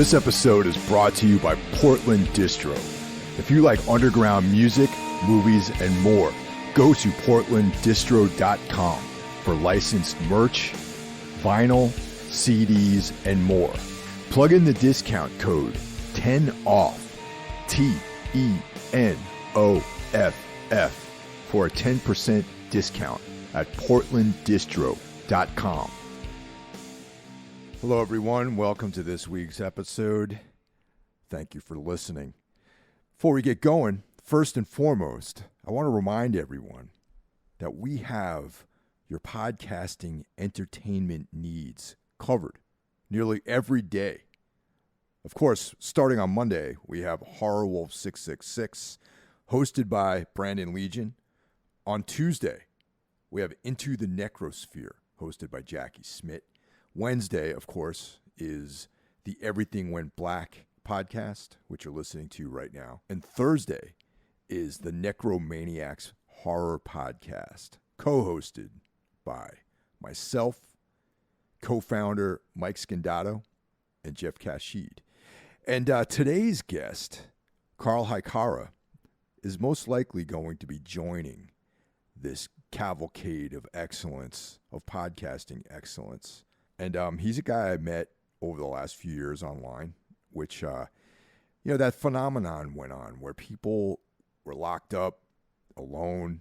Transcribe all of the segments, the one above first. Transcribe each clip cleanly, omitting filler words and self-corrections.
This episode is brought to you by Portland Distro. If you like underground music, movies, and more, go to portlanddistro.com for licensed merch, vinyl, CDs, and more. Plug in the discount code 10OFF, TENOFF, for a 10% discount at portlanddistro.com. Hello, everyone. Welcome to this week's episode. Thank you for listening. Before we get going, first and foremost, I want to remind everyone that we have your podcasting entertainment needs covered nearly every day. Of course, starting on Monday, we have Horror Wolf 666, hosted by Brandon Legion. On Tuesday, we have Into the Necrosphere, hosted by Jackie Smith. Wednesday, of course, is the Everything Went Black podcast, which you're listening to right now. And Thursday is the Necromaniacs Horror Podcast, co-hosted by myself, co-founder Mike Scandato, and Jeff Kashid. And today's guest, Karl Haikara, is most likely going to be joining this cavalcade of excellence, of podcasting excellence. And he's a guy I met over the last few years online, which, that phenomenon went on where people were locked up alone.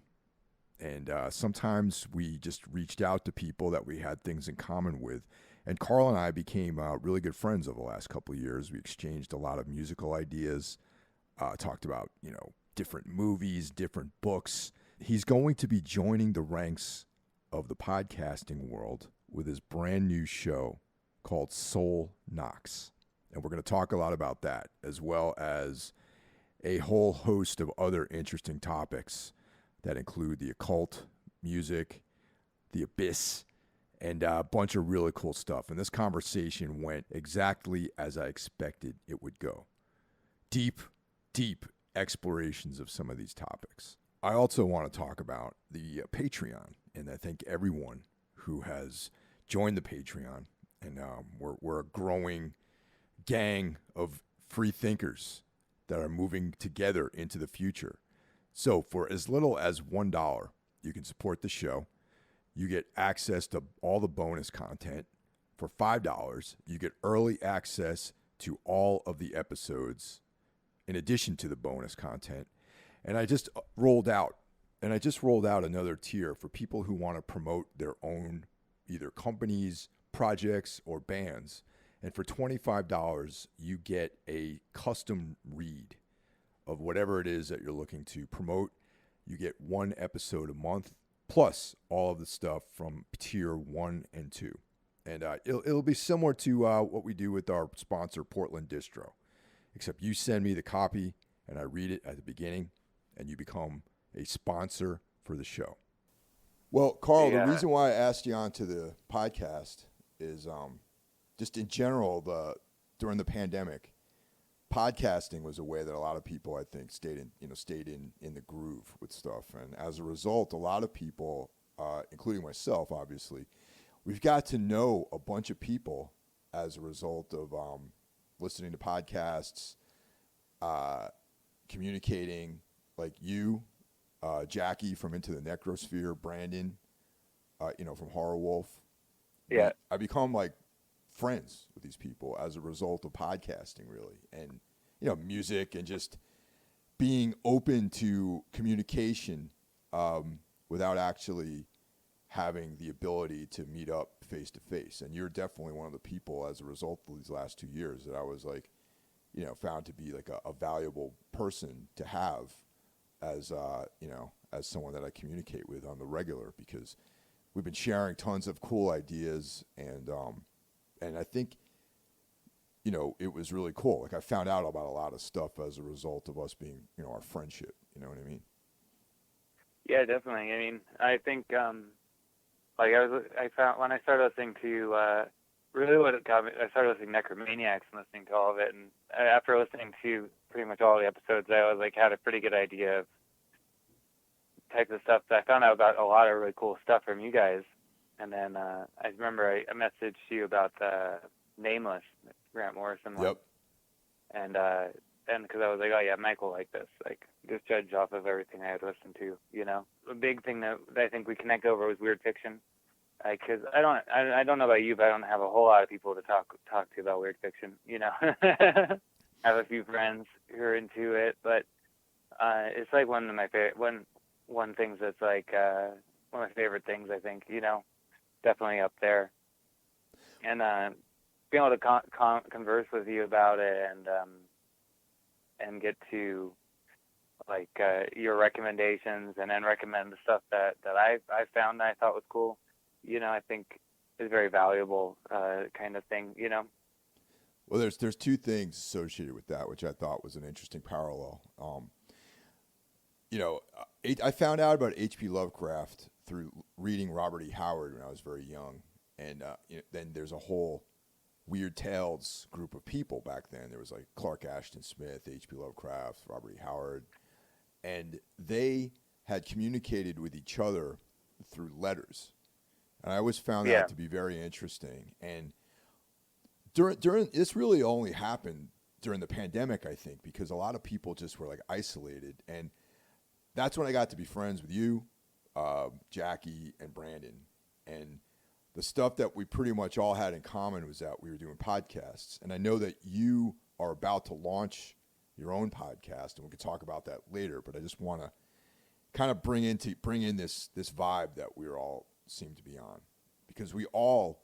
And sometimes we just reached out to people that we had things in common with. And Karl and I became really good friends over the last couple of years. We exchanged a lot of musical ideas, talked about, different movies, different books. He's going to be joining the ranks of the podcasting world with his brand new show called Sol Nox. And we're going to talk a lot about that, as well as a whole host of other interesting topics that include the occult, music, the abyss, and a bunch of really cool stuff. And this conversation went exactly as I expected it would go. Deep, deep explorations of some of these topics. I also want to talk about the Patreon, and I think everyone who has joined the Patreon, and we're a growing gang of free thinkers that are moving together into the future. So for as little as $1, you can support the show. You get access to all the bonus content. For $5, you get early access to all of the episodes in addition to the bonus content. And I just rolled out another tier for people who want to promote their own either companies, projects, or bands. And for $25, you get a custom read of whatever it is that you're looking to promote. You get one episode a month, plus all of the stuff from tier 1 and 2. And it'll be similar to what we do with our sponsor, Portland Distro, except you send me the copy and I read it at the beginning, and you become a sponsor for the show. Well, Karl, The reason why I asked you onto the podcast is just in general, during the pandemic, podcasting was a way that a lot of people, I think, stayed in the groove with stuff. And as a result, a lot of people, including myself, obviously, we've got to know a bunch of people as a result of listening to podcasts, communicating, like you, Jackie from Into the Necrosphere, Brandon, from Horror Wolf. Yeah. I become like friends with these people as a result of podcasting, really. And, music and just being open to communication without actually having the ability to meet up face to face. And you're definitely one of the people as a result of these last 2 years that I was like, found to be like a valuable person to have as as someone that I communicate with on the regular, because we've been sharing tons of cool ideas, and I think it was really cool. Like, I found out about a lot of stuff as a result of us being our friendship. You know what I mean? Yeah, definitely. I mean, I think I found when I started listening to really what it got me, I started listening to Necromaniacs and listening to all of it, and after listening to pretty much all the episodes, I was like had a pretty good idea of types of stuff. I found out about a lot of really cool stuff from you guys, and then I remember I messaged you about the Nameless, Grant Morrison one. Yep. and because I was like, oh yeah, Michael liked this, like just judge off of everything I had listened to, you know. A big thing that I think we connect over was weird fiction, because I don't know about you, but I don't have a whole lot of people to talk to about weird fiction, you know. I have a few friends who are into it, but it's like one of my favorite one things that's like one of my favorite things, I think, you know, definitely up there. And being able to converse with you about it and get to like your recommendations and then recommend the stuff that I found that I thought was cool, you know, I think is very valuable kind of thing, you know. Well, there's two things associated with that, which I thought was an interesting parallel. You know, I found out about H.P. Lovecraft through reading Robert E. Howard when I was very young, and you know, then there's a whole Weird Tales group of people back then. There was like Clark Ashton Smith, H.P. Lovecraft, Robert E. Howard, and they had communicated with each other through letters. And I always found that to be very interesting. And during this really only happened during the pandemic, I think, because a lot of people just were like isolated. And that's when I got to be friends with you, Jackie, and Brandon. And the stuff that we pretty much all had in common was that we were doing podcasts. And I know that you are about to launch your own podcast, and we could talk about that later. But I just want to kind of bring in this vibe that we all seem to be on, because we all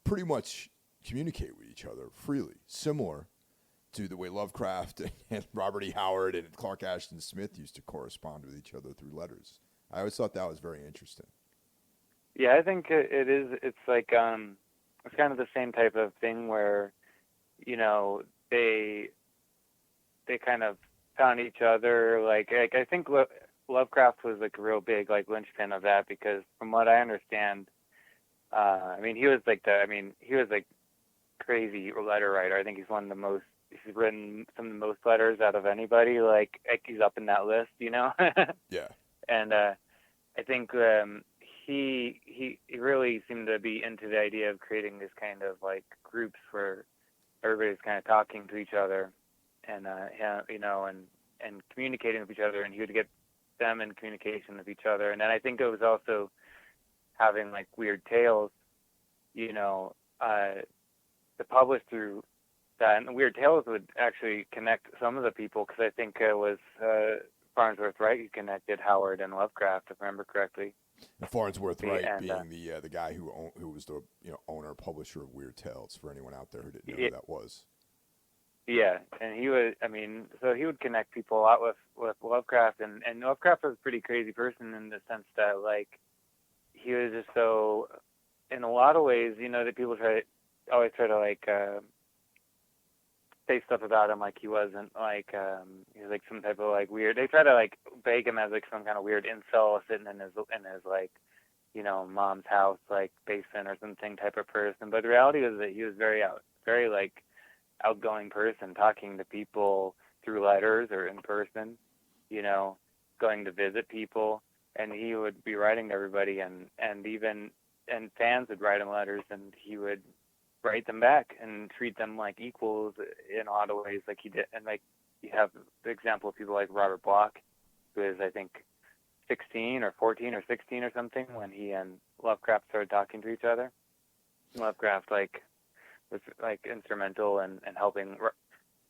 pretty much communicate with each other freely, similar to the way Lovecraft and Robert E. Howard and Clark Ashton Smith used to correspond with each other through letters. I always thought that was very interesting. Yeah, I think it is. It's like it's kind of the same type of thing where, you know, they kind of found each other. Like I think Lovecraft was like a real big like linchpin of that, because from what I understand, I mean he was like crazy letter writer. I think he's he's written some of the most letters out of anybody. Like he's up in that list, you know. Yeah. And I think he really seemed to be into the idea of creating this kind of like groups where everybody's kind of talking to each other and you know, and communicating with each other, and he would get them in communication with each other. And then I think it was also having like weird tales, you know, to publish through that. And Weird Tales would actually connect some of the people, because I think it was Farnsworth Wright who connected Howard and Lovecraft, if I remember correctly. And Farnsworth Wright being the guy who was the owner publisher of Weird Tales, for anyone out there who didn't know who that was. Yeah, and he would, I mean, so he would connect people a lot with Lovecraft, and Lovecraft was a pretty crazy person in the sense that, like, he was just so, in a lot of ways, you know, that people always try to, like, say stuff about him like he wasn't, like, he was, like, some type of, like, weird, they try to, like, beg him as, like, some kind of weird incel sitting in his like, you know, mom's house, like, basement or something type of person, but the reality was that he was very, like, outgoing person, talking to people through letters or in person, you know, going to visit people, and he would be writing to everybody, and fans would write him letters, and he would write them back and treat them like equals in a lot of ways, like he did. And like you have the example of people like Robert Bloch, who is, I think, 16 or 14 or 16 or something when he and Lovecraft started talking to each other. Lovecraft was like instrumental in helping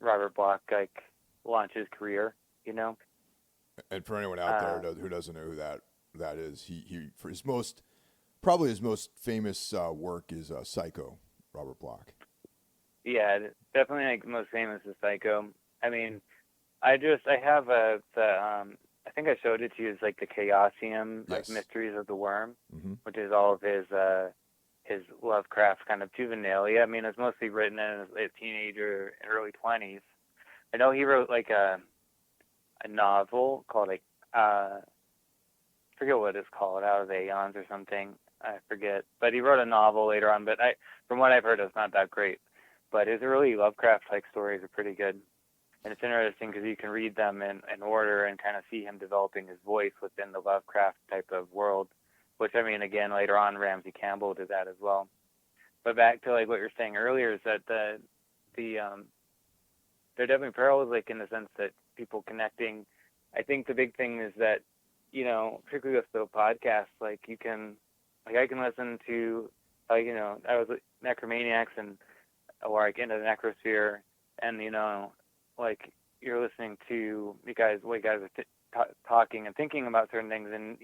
Robert Bloch like launch his career, you know. And for anyone out there who doesn't know who that is, he for his most famous work is Psycho, Robert Bloch. Yeah, definitely like most famous is Psycho. I mean, I have I think I showed it to you, as like the Chaosium, like Mysteries of the Worm, which is all of his Lovecraft kind of juvenilia. I mean, it's mostly written in his teenager, early 20s. I know he wrote like a novel called I forget what it's called, Out of the Aeons or something. I forget. But he wrote a novel later on. But from what I've heard, it's not that great. But his early Lovecraft-like stories are pretty good. And it's interesting because you can read them in order and kind of see him developing his voice within the Lovecraft type of world. Which, I mean, again, later on, Ramsey Campbell did that as well. But back to like what you're saying earlier is that the they're definitely parallels, like in the sense that people connecting. I think the big thing is that, particularly with the podcast, like you can, like I can listen to, I was Necromaniacs and or like into the Necrosphere, and like you're listening to what you guys are talking and thinking about certain things, and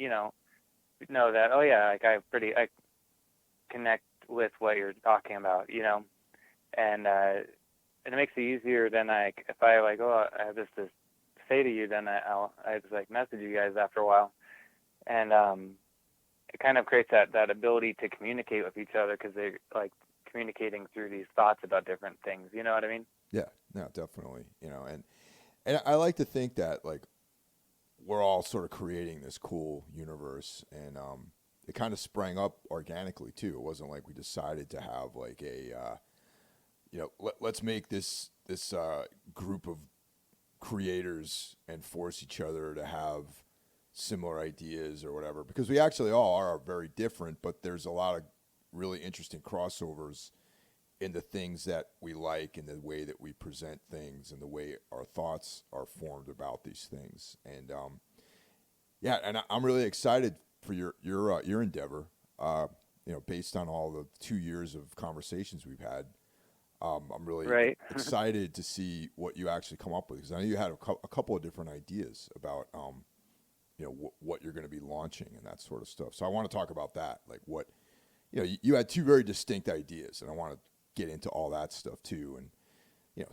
know that, oh yeah, like I connect with what you're talking about, and it makes it easier than like if I like, oh, I have this to say to you, then I just like message you guys after a while, and it kind of creates that ability to communicate with each other because they're like communicating through these thoughts about different things. You know what I mean? Yeah, no, definitely. And I like to think that like we're all sort of creating this cool universe, and it kind of sprang up organically too. It wasn't like we decided to have like a let's make this group of creators and force each other to have similar ideas or whatever, because we actually all are very different, but there's a lot of really interesting crossovers in the things that we like and the way that we present things and the way our thoughts are formed about these things. And I'm really excited for your endeavor. Based on all the 2 years of conversations we've had, I'm really Right. excited to see what you actually come up with, because I know you had a couple of different ideas about what you're going to be launching and that sort of stuff. So I want to talk about that, like what you had two very distinct ideas, and I want to get into all that stuff too, and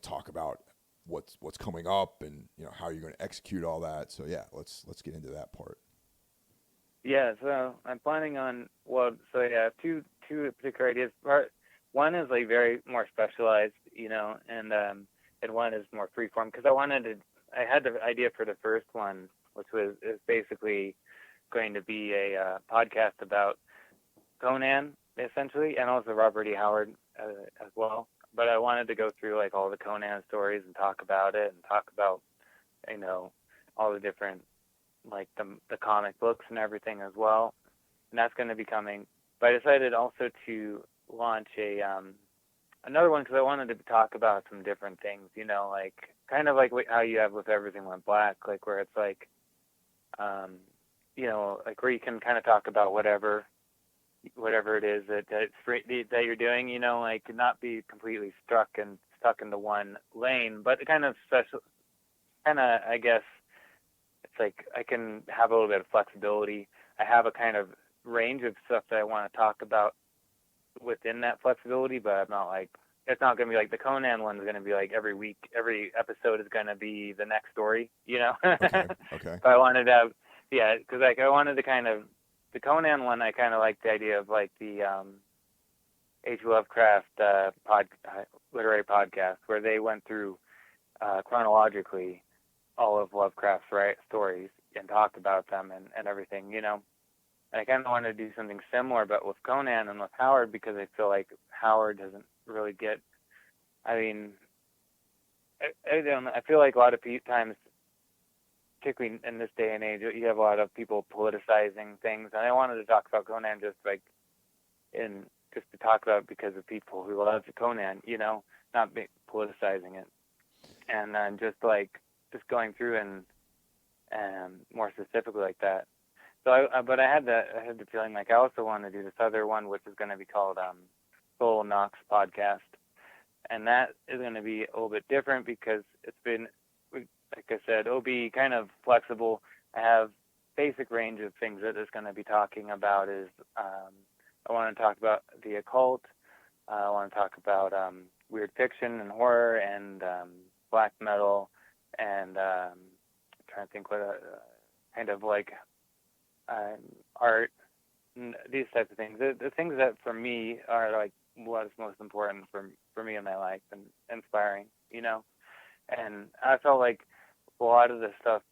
talk about what's coming up and how you're going to execute all that. So yeah, let's get into that part. Yeah, so I'm planning on I have two particular ideas. One is like very more specialized, and one is more freeform, because I had the idea for the first one, which is basically going to be a podcast about Conan essentially, and also Robert E. Howard as well. But I wanted to go through like all the Conan stories and talk about it, and talk about all the different, like the comic books and everything as well, and that's going to be coming. But I decided also to launch another one, because I wanted to talk about some different things, like kind of like how you have with Everything Went Black, like where it's like, like where you can kind of talk about whatever it is that you're doing, like not be completely stuck into one lane, but kind of special, I guess. It's like I can have a little bit of flexibility. I have a kind of range of stuff that I want to talk about within that flexibility, but I'm not like, it's not going to be like the Conan one is going to be like every week, every episode is going to be the next story, Okay. So I wanted to because like I wanted to kind of, the Conan one, I kind of like the idea of like the H. Lovecraft literary podcast, where they went through chronologically all of Lovecraft's stories and talked about them and everything, And I kind of wanted to do something similar, but with Conan and with Howard, because I feel like Howard doesn't really get. I mean, I don't know. I feel like a lot of times, particularly in this day and age, you have a lot of people politicizing things, and I wanted to talk about Conan just to talk about it because of people who love Conan, not politicizing it, and just going through and more specifically like that. So but I had the feeling like I also want to do this other one, which is going to be called Sol Nox podcast, and that is going to be a little bit different because it's been, like I said, it'll be kind of flexible. I have basic range of things that it's going to be talking about. Is I want to talk about the occult. I want to talk about weird fiction and horror and black metal, and I'm trying to think what kind of like art, these types of things. The things that for me are like what is most important for me in my life and inspiring, And I felt like a lot of the stuff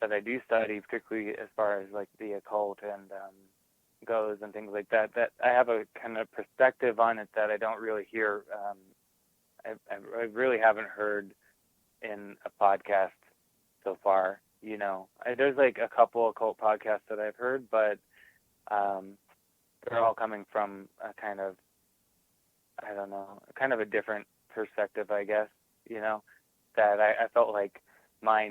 that I do study, particularly as far as like the occult and goes and things like that, that I have a kind of perspective on it that I don't really hear. I really haven't heard in a podcast so far. There's like a couple occult podcasts that I've heard, but they're all coming from a kind of, I don't know, kind of a different perspective, I guess, that I felt like my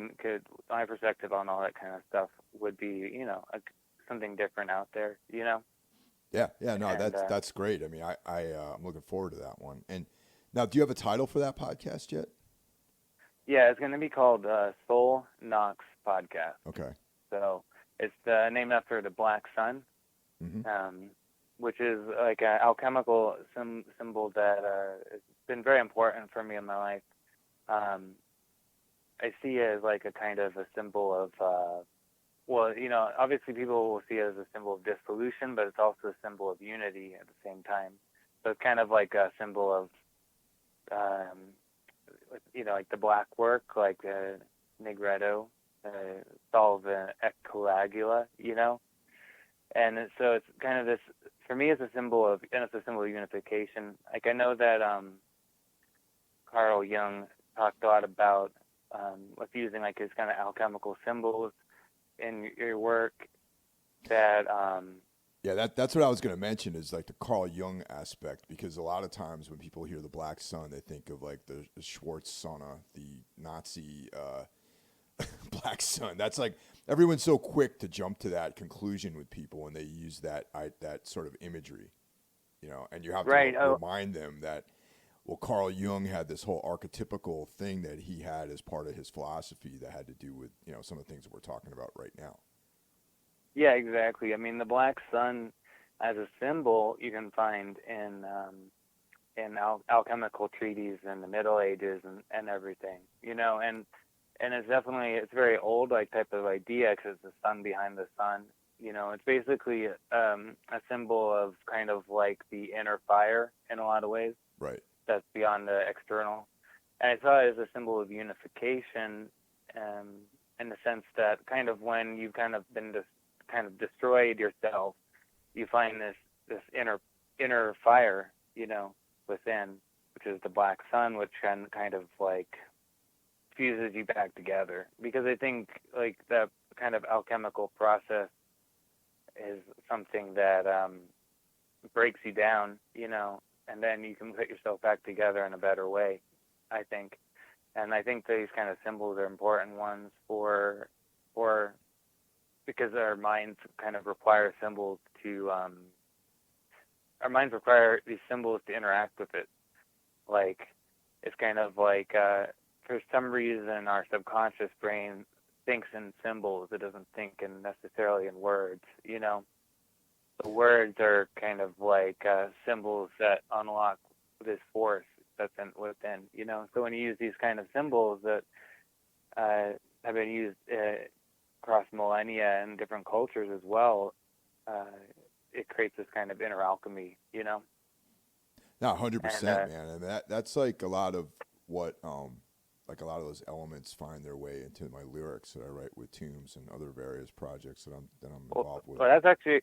perspective on all that kind of stuff would be, something different out there, Yeah, no, And that's great. I mean, I'm looking forward to that one. And now, do you have a title for that podcast yet? yeah, it's going to be called Sol Nox Podcast. Okay. So it's named after the black sun, Mm-hmm. which is like an alchemical symbol that has been very important for me in my life. I see it as like a kind of a symbol of, obviously people will see it as a symbol of dissolution, but it's also a symbol of unity at the same time. So it's kind of like a symbol of, like the black work, like Negretto, solve coagula, And so it's kind of this, for me, it's a symbol of, and it's a symbol of unification. Like I know that Carl Jung talked a lot about with using like his kind of alchemical symbols in your work. That Yeah, that's what I was going to mention is like the Carl Jung aspect, because a lot of times when people hear the black sun, they think of like the Schwarz Sonne, the Nazi black sun. That's like everyone's so quick to jump to that conclusion with people when they use that sort of imagery, and you have to right. remind them that, well, Carl Jung had this whole archetypical thing that he had as part of his philosophy that had to do with, some of the things that we're talking about right now. Yeah, exactly. I mean, the black sun as a symbol you can find in alchemical treaties in the Middle Ages and everything, and it's very old like type of idea because it's the sun behind the sun. It's basically a symbol of kind of like the inner fire in a lot of ways. Right. That's beyond the external. And I saw it as a symbol of unification, in the sense that kind of when you've kind of been kind of destroyed yourself, you find this inner fire, within, which is the black sun, which can kind of like fuses you back together. Because I think like that kind of alchemical process is something that breaks you down, and then you can put yourself back together in a better way, I think. And I think these kind of symbols are important ones for because our minds kind of require symbols to our minds require these symbols to interact with it. Like it's kind of like for some reason our subconscious brain thinks in symbols. It doesn't think necessarily in words, The words are kind of like symbols that unlock this force that's within, So when you use these kind of symbols that have been used across millennia and different cultures as well, it creates this kind of inner alchemy, No, 100%, man. And that's like a lot of what, like a lot of those elements find their way into my lyrics that I write with Tombs and other various projects that I'm involved with. Well, that's actually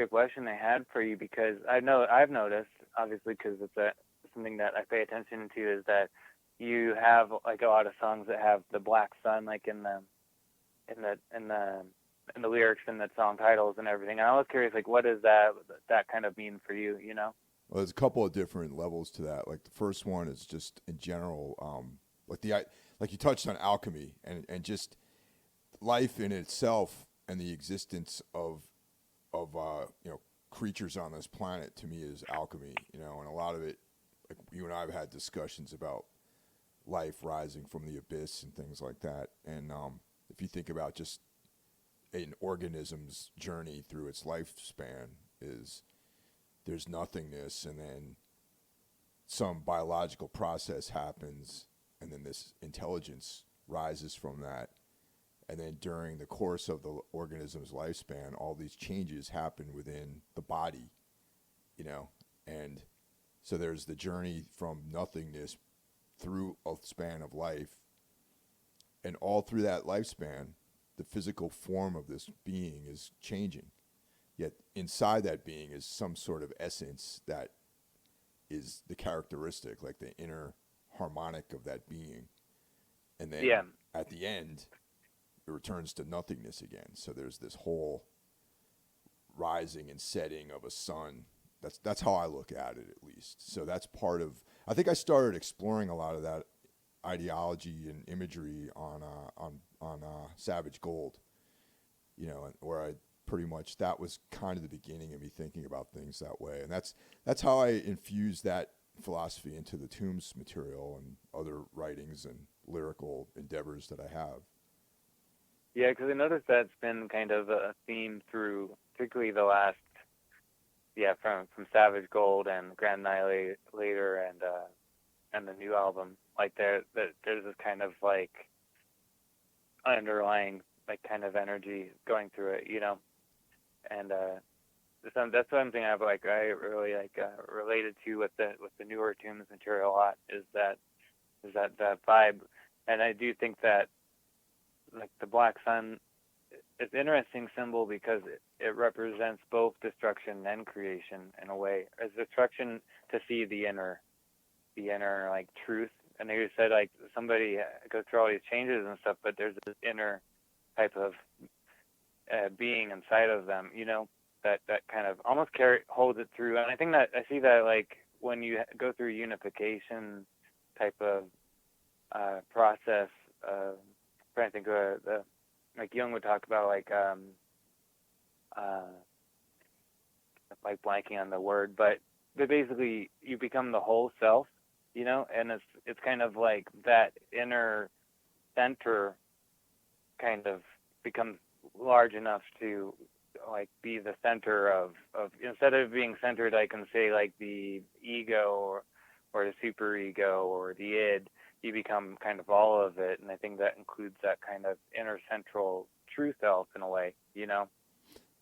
a question I had for you, because I've noticed, obviously, because it's something that I pay attention to, is that you have like a lot of songs that have the black sun like in the lyrics and the song titles and everything. And I was curious, like, what does that kind of mean for you? Well, there's a couple of different levels to that. Like the first one is just in general, like you touched on alchemy and just life in itself and the existence of creatures on this planet to me is alchemy, and a lot of it, like you and I have had discussions about life rising from the abyss and things like that. And if you think about just an organism's journey through its lifespan, is there's nothingness, and then some biological process happens, and then this intelligence rises from that. And then during the course of the organism's lifespan, all these changes happen within the body, and so there's the journey from nothingness through a span of life, and all through that lifespan, the physical form of this being is changing. Yet inside that being is some sort of essence that is the characteristic, like the inner harmonic of that being. And then at the end, it returns to nothingness again. So there's this whole rising and setting of a sun. That's how I look at it, at least. So that's part of, I think I started exploring a lot of that ideology and imagery on Savage Gold. You know, where I pretty much, that was kind of the beginning of me thinking about things that way, and that's how I infused that philosophy into the Tombs material and other writings and lyrical endeavors that I have. Yeah, because I noticed that's been kind of a theme through, particularly the last, from Savage Gold and Grand Annihilator and the new album. Like there's this kind of like underlying like kind of energy going through it, you know. And that's one thing I really related to with the newer Tombs material a lot is that vibe. And I do think that like the black sun is an interesting symbol because it represents both destruction and creation in a way. As destruction to see the inner like truth. And you said like somebody goes through all these changes and stuff, but there's this inner type of being inside of them, you know, that kind of almost holds it through. And I think that I see that like when you go through unification type of process, trying to think of like Jung would talk about like blanking on the word, but basically you become the whole self, you know, and it's kind of like that inner center kind of becomes large enough to like be the center of instead of being centered, I can say like the ego or the superego or the id, you become kind of all of it. And I think that includes that kind of inner central true self in a way, you know.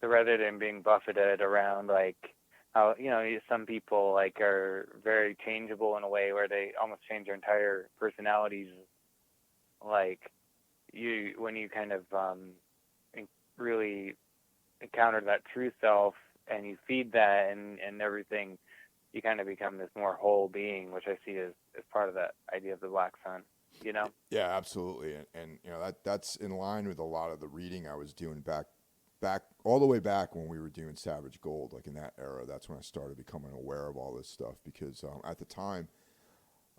So rather than being buffeted around like how, you know, some people like are very changeable in a way where they almost change their entire personalities, like when you kind of really encounter that true self and you feed that and everything, you kind of become this more whole being, which I see as part of that idea of the black sun, you know? Yeah, absolutely. And you know, that's in line with a lot of the reading I was doing back all the way back when we were doing Savage Gold, like in that era. That's when I started becoming aware of all this stuff because at the time,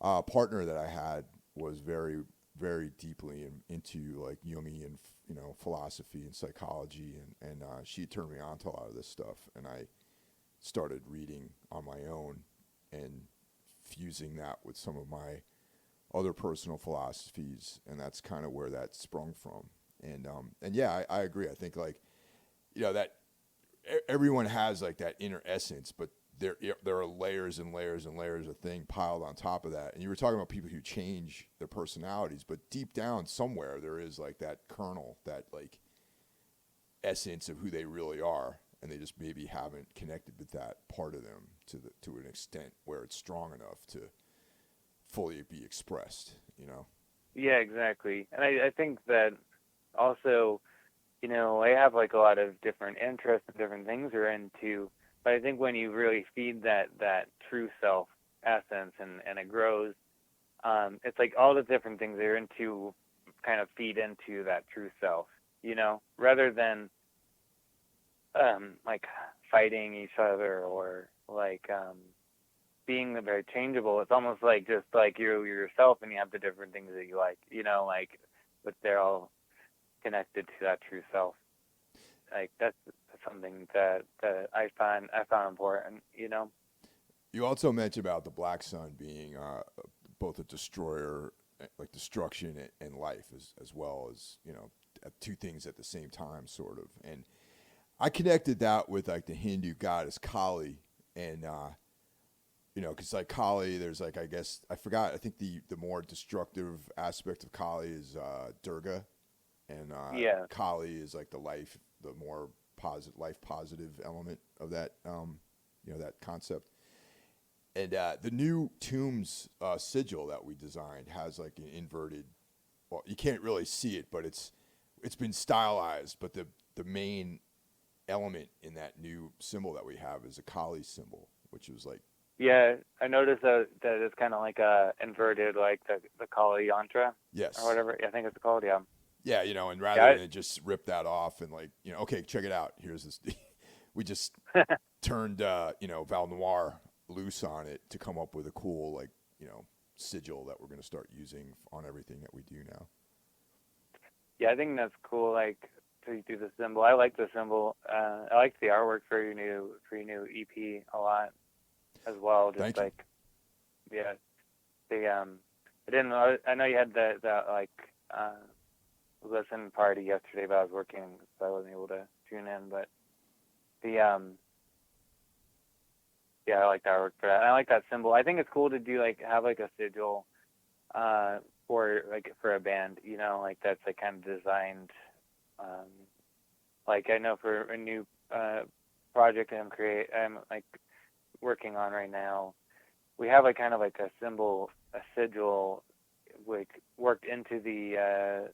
a partner that I had was very, very deeply into like Jungian, you know, philosophy and psychology, and she turned me on to a lot of this stuff, and I started reading on my own and fusing that with some of my other personal philosophies, and that's kind of where that sprung from. And yeah, I agree. I think like, you know, that everyone has like that inner essence, but there are layers and layers and layers of thing piled on top of that. And you were talking about people who change their personalities, but deep down somewhere there is like that kernel, that like essence of who they really are, and they just maybe haven't connected with that part of them to an extent where it's strong enough to fully be expressed, you know? Yeah, exactly. And I think that also, you know, I have like a lot of different interests and different things you're into, but I think when you really feed that true self essence and it grows, it's like all the different things that you're into kind of feed into that true self, you know, rather than like fighting each other or like being very changeable. It's almost like just like you're yourself and you have the different things that you like, you know, like, but they're all connected to that true self. Like that's something that I found important, you know. You also mentioned about the black sun being both a destroyer, like destruction and life, as well as, you know, two things at the same time, sort of. And I connected that with like the Hindu goddess Kali, and you know, because like Kali, there's like, I guess I forgot. I think the more destructive aspect of Kali is Durga, and Kali is like the more life positive element of that, you know, that concept. And the new Tombs sigil that we designed has like an inverted. Well, you can't really see it, but it's been stylized. But the main element in that new symbol that we have is a Kali symbol, which was like. Yeah, I noticed that it's kind of like a inverted, like the Kali yantra. Yes. Or whatever. I think it's called. Yeah. Yeah, you know, and rather than just rip that off and like, you know, okay, check it out. Here's this. We just turned, you know, Val Noir loose on it to come up with a cool, like, you know, sigil that we're going to start using on everything that we do now. Yeah, I think that's cool. Like to do the symbol. I like the symbol. I like the artwork for your new EP a lot as well. Just Thank like yeah, the I didn't know. I know you had the like listen party yesterday, but I was working, so I wasn't able to tune in. But the yeah, I like the artwork for that. And I like that symbol. I think it's cool to do like have like a sigil for a band, you know, like that's like kind of designed. Like I know for a new project I'm like working on right now, we have like kind of like a symbol, a sigil, like worked into the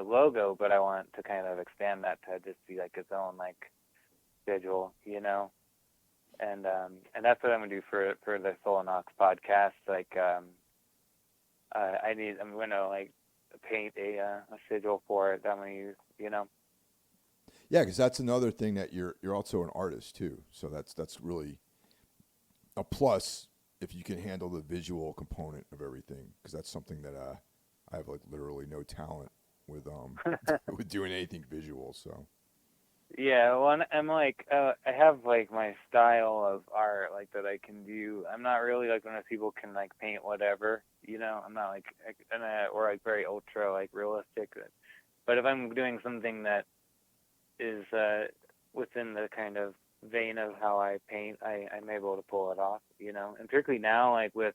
logo, but I want to kind of expand that to just be like its own like sigil, you know. And that's what I'm gonna do for the Sol Nox podcast. Like I'm gonna like paint a sigil for it that I'm gonna use, you know. Yeah, because that's another thing that you're also an artist too. So that's really a plus if you can handle the visual component of everything. Because that's something that I have like literally no talent with with doing anything visual. So Yeah, well, I'm like I have like my style of art like that I can do. I'm not really like one of those people can like paint whatever, you know. I'm not like or like very ultra like realistic. But if I'm doing something that is within the kind of vein of how I paint, I'm able to pull it off, you know. And particularly now, like with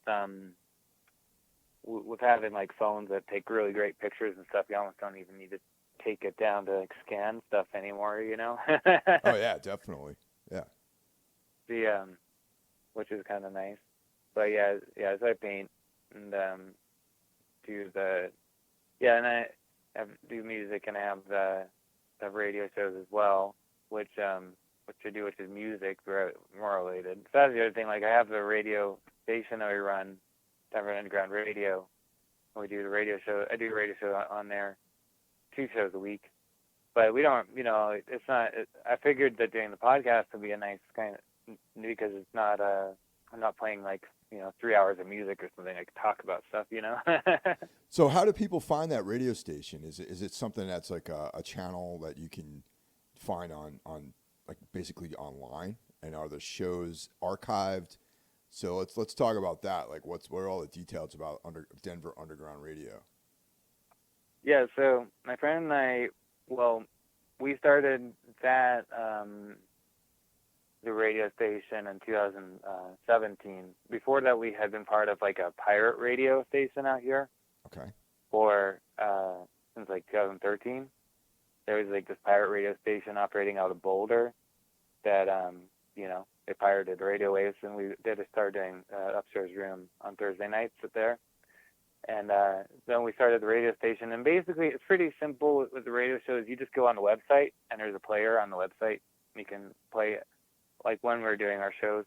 having like phones that take really great pictures and stuff, you almost don't even need to take it down to like scan stuff anymore, you know. oh yeah, definitely, yeah. The which is kind of nice. But yeah, so I paint and do the and I do music and I have the radio shows as well, which I do, which is music, more related. So that's the other thing. Like I have the radio station that we run, Denver Underground Radio. And we do the radio show. I do a radio show on there, 2 shows a week. But we don't, you know, it's not. I figured that doing the podcast would be a nice kind of, because it's not. I'm not playing like 3 hours of music or something. I could talk about stuff, you know. So how do people find that radio station? Is it something that's like a channel that you can find on like basically online? And are the shows archived? So let's talk about that. Like what are all the details about Denver Underground Radio? Yeah, so my friend and I, we started that the radio station in 2017. Before that, we had been part of like a pirate radio station out here. Okay. For since like 2013, there was like this pirate radio station operating out of Boulder that they pirated radio waves, and we started doing upstairs room on Thursday nights up there. And then we started the radio station, and basically it's pretty simple with the radio shows. You just go on the website, and there's a player on the website. You can play it, like when we're doing our shows.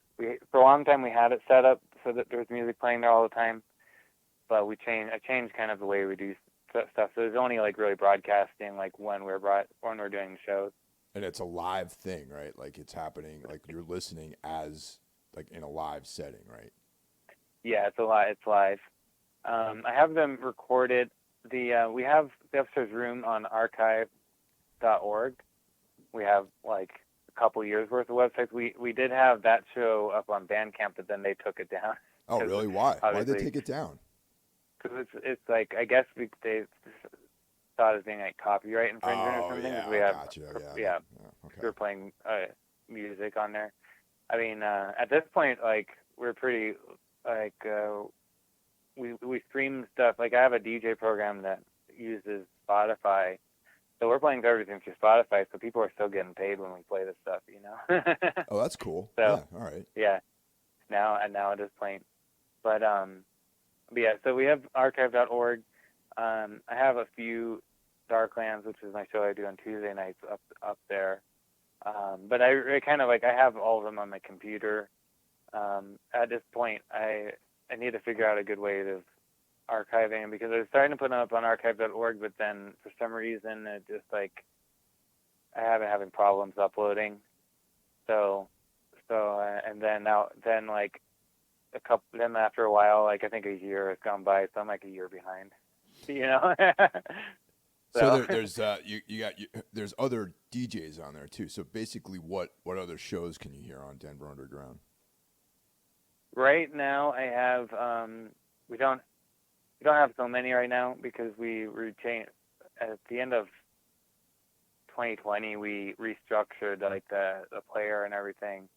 For a long time we had it set up so that there was music playing there all the time, but I changed kind of the way we do stuff. So there's only like really broadcasting like when we're doing the shows. And it's a live thing, right? Like it's happening, like you're listening as like in a live setting, right? Yeah, it's live. I have them recorded. We have the upstairs room on archive.org. We have like a couple years worth of websites. We did have that show up on Bandcamp, but then they took it down. Oh, really? Why? Why did they take it down? Because it's like, I guess they thought it was being like copyright infringement or something. Yeah, we have, gotcha. Yeah. Okay. We're playing music on there. I mean, at this point, like we're pretty like we stream stuff. Like I have a DJ program that uses Spotify, so we're playing everything through Spotify. So people are still getting paid when we play this stuff, you know. Oh, that's cool. So, yeah, all right. Yeah. Now it is playing, but yeah. So we have archive.org. I have a few Darklands, which is my show I do on Tuesday nights up there. But I kind of like, I have all of them on my computer. At this point, I need to figure out a good way of archiving them, because I was starting to put them up on archive.org, but then for some reason it just like, I have been having problems uploading. So and then like then after a while, like I think a year has gone by, so I'm like a year behind. So there's there's other DJs on there too. So basically, what other shows can you hear on Denver Underground? Right now, I have we don't have so many right now because we changed at the end of 2020. We restructured like the player and everything.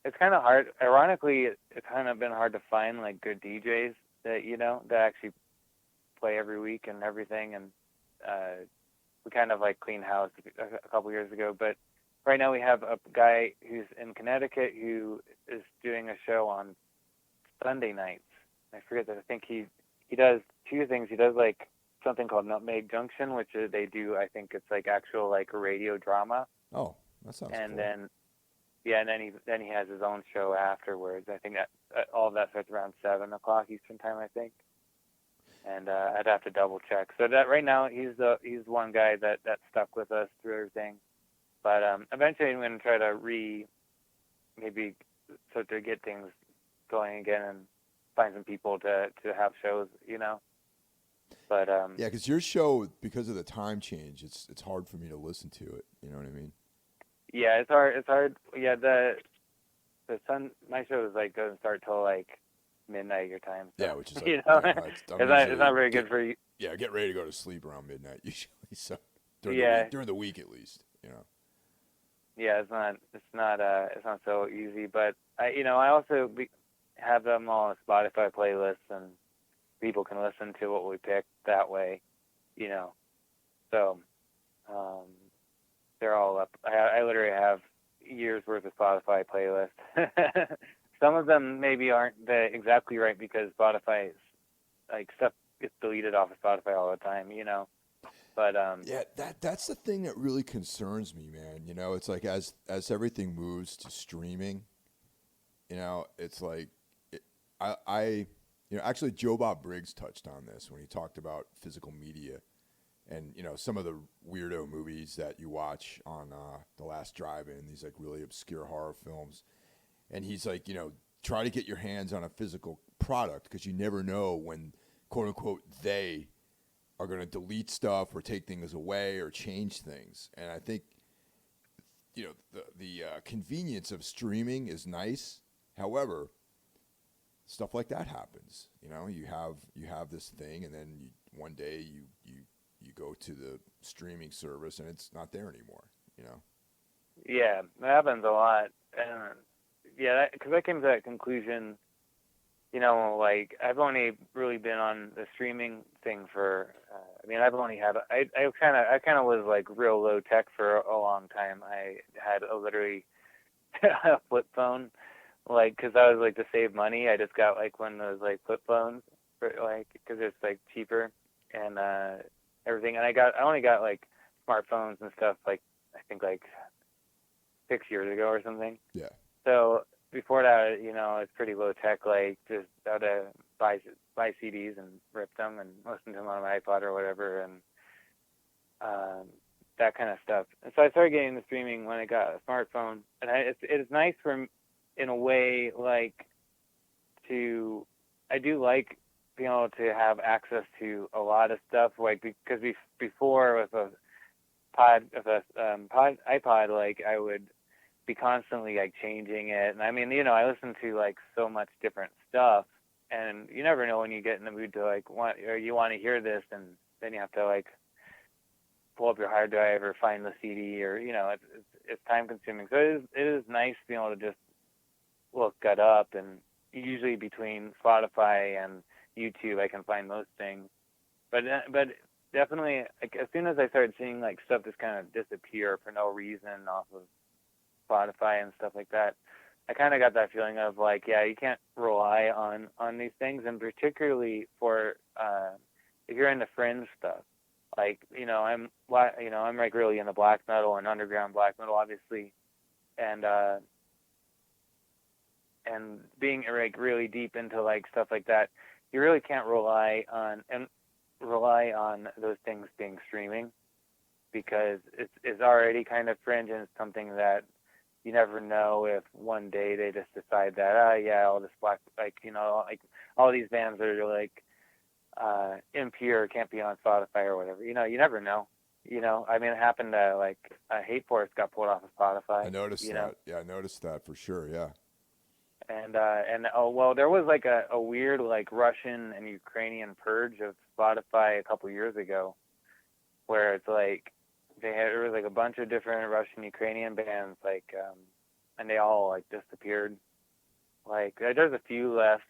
It's kind of hard. Ironically, it's kind of been hard to find like good DJs that actually play every week and everything. And we kind of like cleaned house a couple years ago. But right now we have a guy who's in Connecticut who is doing a show on Sunday nights. I forget that. I think he does two things. He does like something called Nutmeg Junction, which they do. I think it's like actual like radio drama. Oh, that sounds and cool. then then he has his own show afterwards. I think that all of that starts around 7:00 Eastern time, I think. And I'd have to double check. So that right now he's one guy that stuck with us through everything. But eventually I'm going to try to to get things going again and find some people to have shows, But yeah, because your show, because of the time change, it's hard for me to listen to it. You know what I mean? Yeah, it's hard. It's hard. Yeah, my show is like doesn't start till like midnight your time. So, yeah, which is like, it's not very good for you. Yeah, get ready to go to sleep around midnight usually. So during the week at least, Yeah, it's not so easy. But I also have them all on a Spotify playlist, and people can listen to what we pick that way, So they're all up. I literally have years worth of Spotify playlists. Some of them maybe aren't exactly right because Spotify stuff gets deleted off of Spotify all the time, But yeah, that's the thing that really concerns me, man. It's like as everything moves to streaming, it's like actually Joe Bob Briggs touched on this when he talked about physical media. And, some of the weirdo movies that you watch on The Last Drive-In, these like really obscure horror films. And he's like, try to get your hands on a physical product because you never know when, quote unquote, they are going to delete stuff or take things away or change things. And I think, the convenience of streaming is nice. However, stuff like that happens. You have this thing, and then one day you go to the streaming service and it's not there anymore, Yeah, that happens a lot. And yeah, because I came to that conclusion, like I've only really been on the streaming thing for, I've only had, I kind of was like real low tech for a long time. I had literally a flip phone, like, cause I was like to save money. I just got like one of those like flip phones for like, cause it's like cheaper and, everything. And I only got like smartphones and stuff like I think like 6 years ago or something. Yeah. So before that, it's pretty low tech, like just how to buy CDs and rip them and listen to them on my iPod or whatever, and that kind of stuff. And so I started getting into streaming when I got a smartphone, and it's nice in a way, like I do like being able to have access to a lot of stuff, like because before with a iPod, like I would be constantly like changing it, and I listen to like so much different stuff, and you never know when you get in the mood to like you want to hear this, and then you have to like pull up your hard drive or find the CD, or it's time consuming. So it is nice being able to just look that up, and usually between Spotify and YouTube I can find most things, but definitely like as soon as I started seeing like stuff just kind of disappear for no reason off of Spotify and stuff like that, I kind of got that feeling of like, yeah, you can't rely on these things, and particularly for if you're into fringe stuff, like I'm like really into black metal and underground black metal, obviously, and being like really deep into like stuff like that, you really can't rely on those things being streaming, because it's already kind of fringe, and it's something that you never know if one day they just decide that, yeah, all this black, like, like all these bands are like impure, can't be on Spotify or whatever. You never know. I mean, it happened to like Hate Force got pulled off of Spotify. I noticed that. Yeah, I noticed that for sure. Yeah. And oh well, there was like a weird like Russian and Ukrainian purge of Spotify a couple years ago, where it's like there was like a bunch of different Russian Ukrainian bands like and they all like disappeared. Like there's a few left,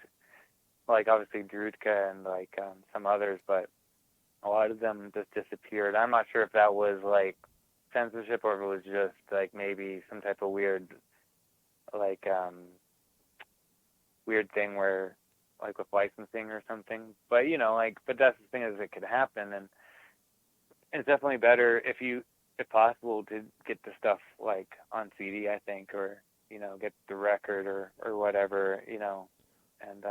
like obviously Drudka and like some others, but a lot of them just disappeared. I'm not sure if that was like censorship or if it was just like maybe some type of weird like weird thing where like with licensing or something. But but that's the thing, is it could happen, and it's definitely better if possible to get the stuff like on CD, I think, or get the record or whatever, and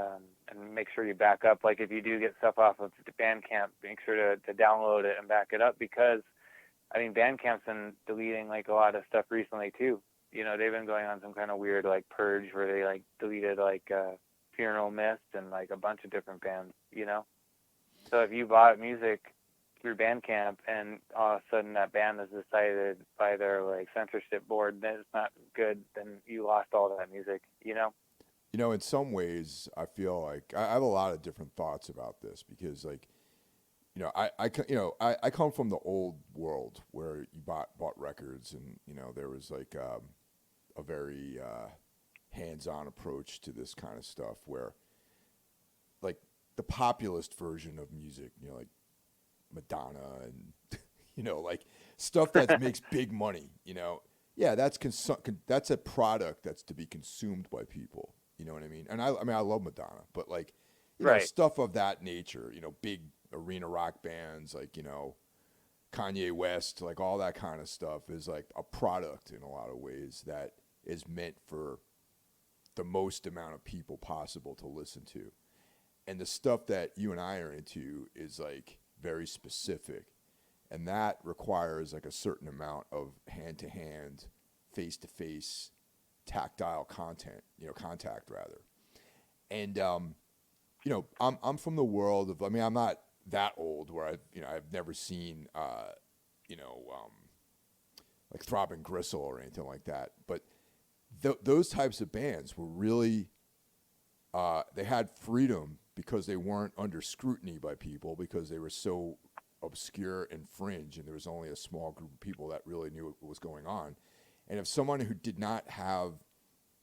make sure you back up. Like if you do get stuff off of Bandcamp, make sure to download it and back it up, because I mean Bandcamp's been deleting like a lot of stuff recently too. They've been going on some kind of weird like purge where they like deleted like Funeral Mist and like a bunch of different bands. So if you bought music through Bandcamp and all of a sudden that band has decided by their like censorship board that it's not good, then you lost all that music. In some ways, I feel like I have a lot of different thoughts about this because, like, I come from the old world where you bought records, and there was like a very hands-on approach to this kind of stuff, where like the populist version of music, like Madonna and like stuff that makes big money, yeah, that's a product that's to be consumed by people. You know what I mean? And I love Madonna, but like, right. Stuff of that nature, big arena rock bands, like, Kanye West, like all that kind of stuff is like a product in a lot of ways that is meant for the most amount of people possible to listen to. And the stuff that you and I are into is like very specific. And that requires like a certain amount of hand-to-hand, face-to-face, tactile contact rather. And I'm from the world of, I'm not that old where I've never seen like Throbbing Gristle or anything like that, but those types of bands were really they had freedom because they weren't under scrutiny by people, because they were so obscure and fringe, and there was only a small group of people that really knew what was going on. And if someone who did not have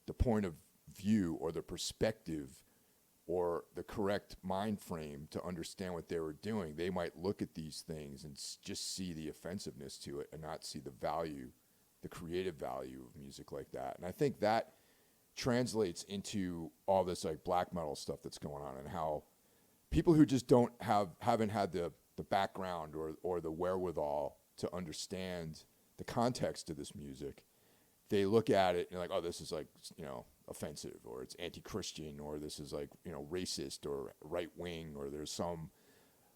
the point of view or the perspective or the correct mind frame to understand what they were doing, they might look at these things and just see the offensiveness to it and not see the value, the creative value of music like that. And I think that translates into all this like black metal stuff that's going on, and how people who just haven't had the background or the wherewithal to understand the context of this music, they look at it and like, oh, this is like, offensive, or it's anti-Christian, or this is like, racist or right wing, or there's some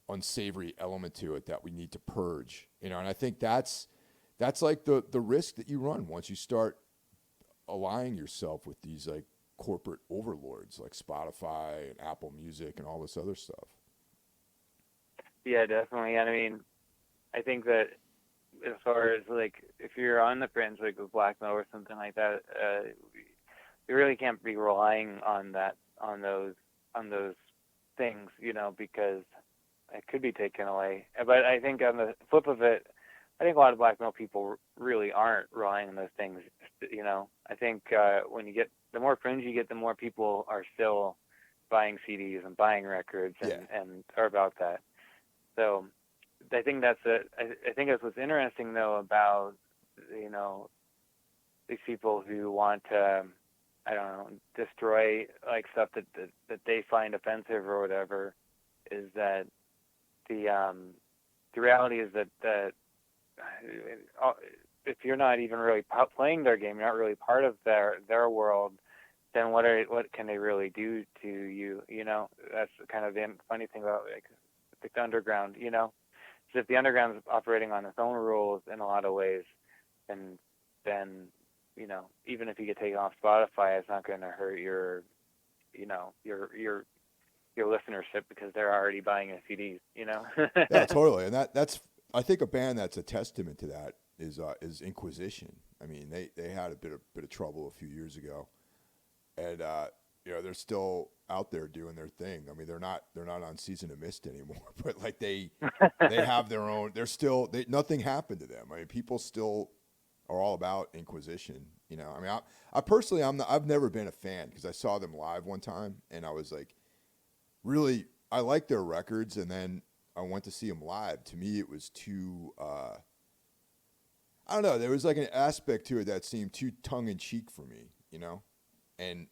unsavory element to it that we need to purge, and I think that's like the risk that you run once you start aligning yourself with these like corporate overlords like Spotify and Apple Music and all this other stuff. Yeah, definitely. And I mean, I think that as far as like if you're on the fringe like with black metal or something like that, you really can't be relying on those things, because it could be taken away. But I think on the flip of it, I think a lot of black metal people really aren't relying on those things. I think when you get, the more fringe you get, the more people are still buying CDs and buying records and are about that. So I think that's it. I think that's what's interesting though about these people who want to, I don't know, destroy like stuff that they find offensive or whatever, is that the reality is that if you're not even really playing their game, you're not really part of their world, then what can they really do to you? That's kind of the funny thing about like the underground. So if the underground is operating on its own rules in a lot of ways, then even if you get taken off Spotify, it's not going to hurt your, your listenership because they're already buying the CDs. Yeah, totally. And that's I think a band that's a testament to that is Inquisition. I mean, they had a bit of trouble a few years ago, and they're still out there doing their thing. I mean, they're not on Season of Mist anymore, but like they have their own. They're still nothing happened to them. I mean, people still are all about Inquisition. I mean, I personally I've never been a fan because I saw them live one time and I was like, really, I like their records, and then I went to see them live. To me, it was too. I don't know. There was like an aspect to it that seemed too tongue in cheek for me, and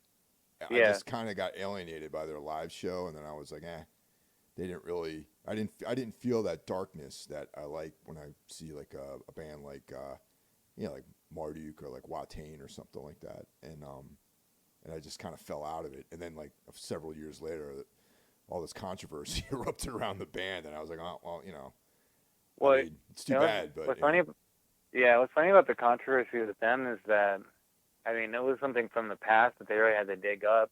I Yeah. just kind of got alienated by their live show, and then I was like, they didn't really. I didn't feel that darkness that I like when I see like a band like like Marduk or like Watain or something like that, and I just kind of fell out of it. And then like several years later, all this controversy erupted around the band, and I was like, oh well, Well, I mean, it's too bad. But what's funny about the controversy with them is that, I mean, it was something from the past that they really had to dig up.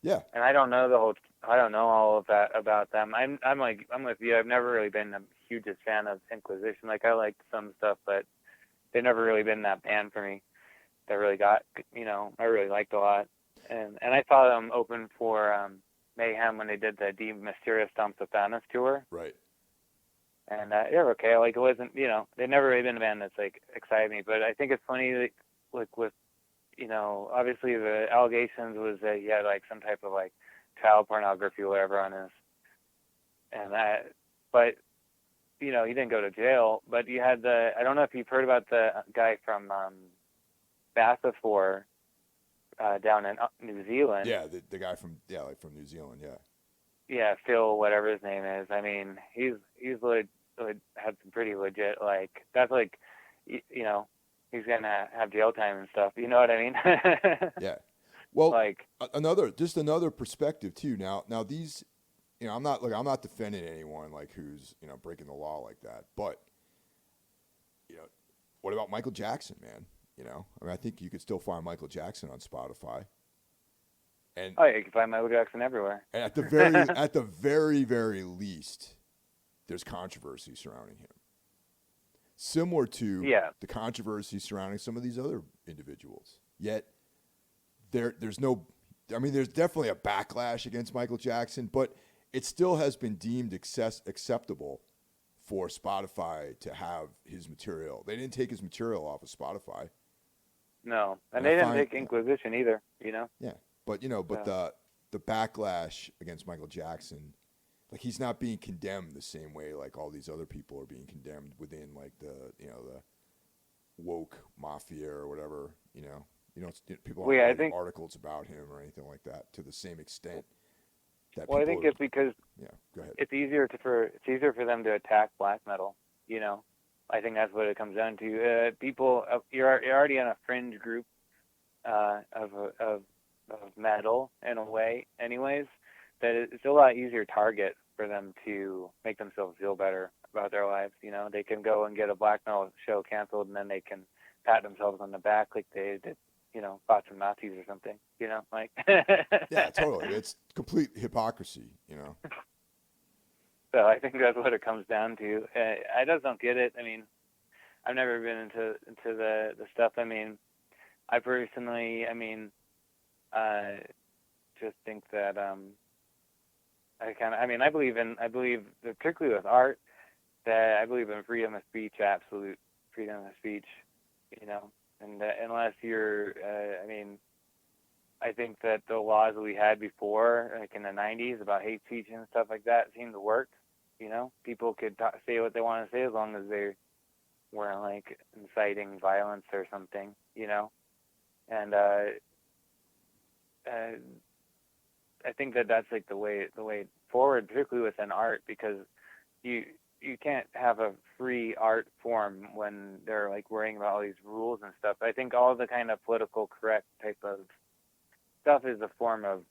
yeah, And I don't know all of that about them. I'm with you. I've never really been the hugest fan of Inquisition. Like, I liked some stuff, but they've never really been that band for me that really got, I really liked a lot. And I saw them open for Mayhem when they did the De Mysterious Stomps of Thanos tour. right. And they were okay. Like, it wasn't, they've never really been a band that's like excited me. But I think it's funny, like with, obviously the allegations was that he had like some type of like child pornography or whatever on his, and that, but he didn't go to jail. But you had I don't know if you've heard about the guy from Bathafor down in New Zealand. Yeah, the guy from New Zealand. Yeah. Yeah, Phil, whatever his name is. I mean, he's had some pretty legit, like, that's like, he's gonna have jail time and stuff. You know what I mean? Yeah. Well, like another perspective too. Now these, I'm not defending anyone like who's breaking the law like that. But what about Michael Jackson, man? I mean, I think you could still find Michael Jackson on Spotify. And you can find Michael Jackson everywhere. And at the very very least, there's controversy surrounding him, similar to the controversy surrounding some of these other individuals. Yet there's no, I mean, there's definitely a backlash against Michael Jackson, but it still has been deemed acceptable for Spotify to have his material. They didn't take his material off of Spotify. No, and they didn't take Inquisition either. Yeah. But the backlash against Michael Jackson, like, he's not being condemned the same way like all these other people are being condemned within like the the woke mafia or whatever. People aren't writing articles about him or anything like that to the same extent. I think it's because go ahead. It's easier for them to attack black metal. I think that's what it comes down to. People, you're already in a fringe group of metal in a way, anyways. That it's a lot easier target for them to make themselves feel better about their lives. They can go and get a black metal show canceled, and then they can pat themselves on the back like they did, fought some Nazis or something. Like. Yeah, totally. It's complete hypocrisy. So I think that's what it comes down to. I just don't get it. I mean, I've never been into the stuff. I mean, I personally, just think that I believe particularly with art, that I believe in freedom of speech, absolute freedom of speech. And unless you're, I think that the laws that we had before, like in the 90s, about hate speech and stuff like that, seemed to work. People could say what they want to say as long as they weren't like inciting violence or something. And I think that that's like the way forward, particularly within art, because you can't have a free art form when they're like worrying about all these rules and stuff. I think all the kind of political correct type of stuff is a form of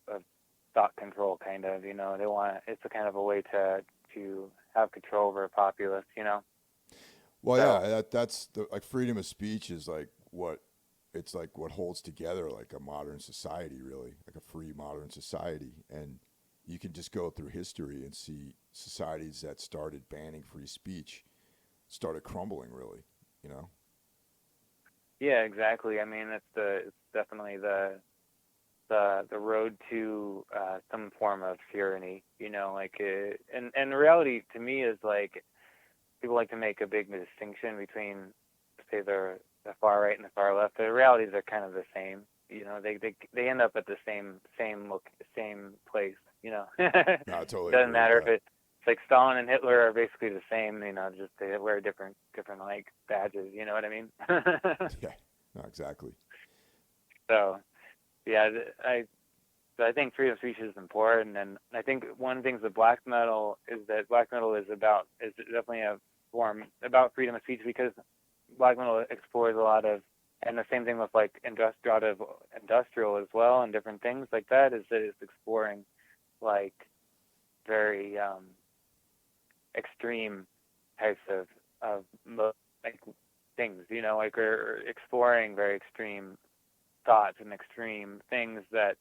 thought control, kind of. They want, it's a kind of a way to have control over a populace. Well, so, yeah, that's the, like, freedom of speech is like what it's like what holds together like a modern society, really, like a free modern society. And you can just go through history and see societies that started banning free speech started crumbling, really, you know? Yeah, exactly. I mean, it's definitely the road to some form of tyranny. Like and the reality to me is like people like to make a big distinction between, say, the far right and the far left. The realities are kind of the same. They end up at the same place. No, I totally Doesn't agree with matter if that. it's like Stalin and Hitler are basically the same. Just they wear different like badges. You know what I mean? Yeah, no, exactly. So yeah, so I think freedom of speech is important, and I think one of the things with black metal is that black metal is definitely a form about freedom of speech, because black metal explores a lot of, and the same thing with like industrial as well, and different things like that, is that it's exploring like very extreme types of like things, like we're exploring very extreme thoughts and extreme things that,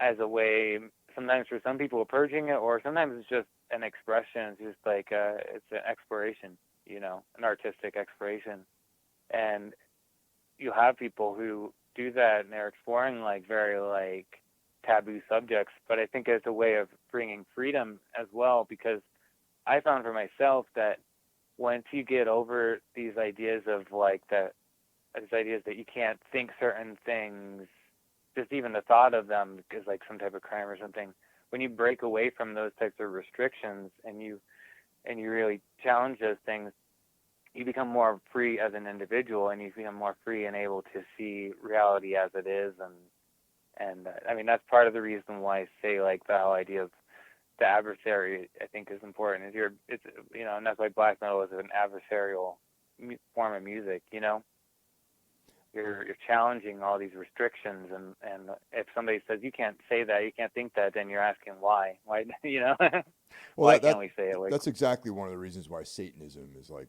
as a way, sometimes for some people purging it, or sometimes it's just an expression. It's just like it's an exploration, an artistic exploration. And you have people who do that, and they're exploring like very like taboo subjects. But I think it's a way of bringing freedom as well, because I found for myself that once you get over these ideas that you can't think certain things, just even the thought of them is like some type of crime or something. When you break away from those types of restrictions, and you really challenge those things, you become more free as an individual, and you become more free and able to see reality as it is. And I mean, that's part of the reason why I say like the whole idea of the adversary, I think, is important. And that's why black metal is an adversarial form of music. You're challenging all these restrictions, and if somebody says you can't say that, you can't think that, then you're asking why Well, why can't we say it? Like, that's exactly one of the reasons why Satanism is like,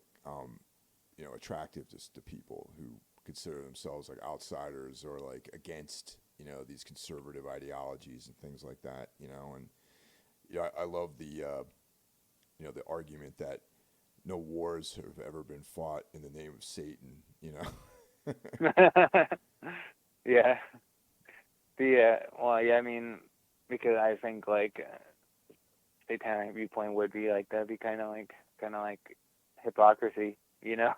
attractive to people who consider themselves like outsiders or like against, these conservative ideologies and things like that, and I love the argument that no wars have ever been fought in the name of Satan. yeah, well, yeah, I mean, because I think like satanic viewpoint would be like, that'd be kind of like hypocrisy. Yeah,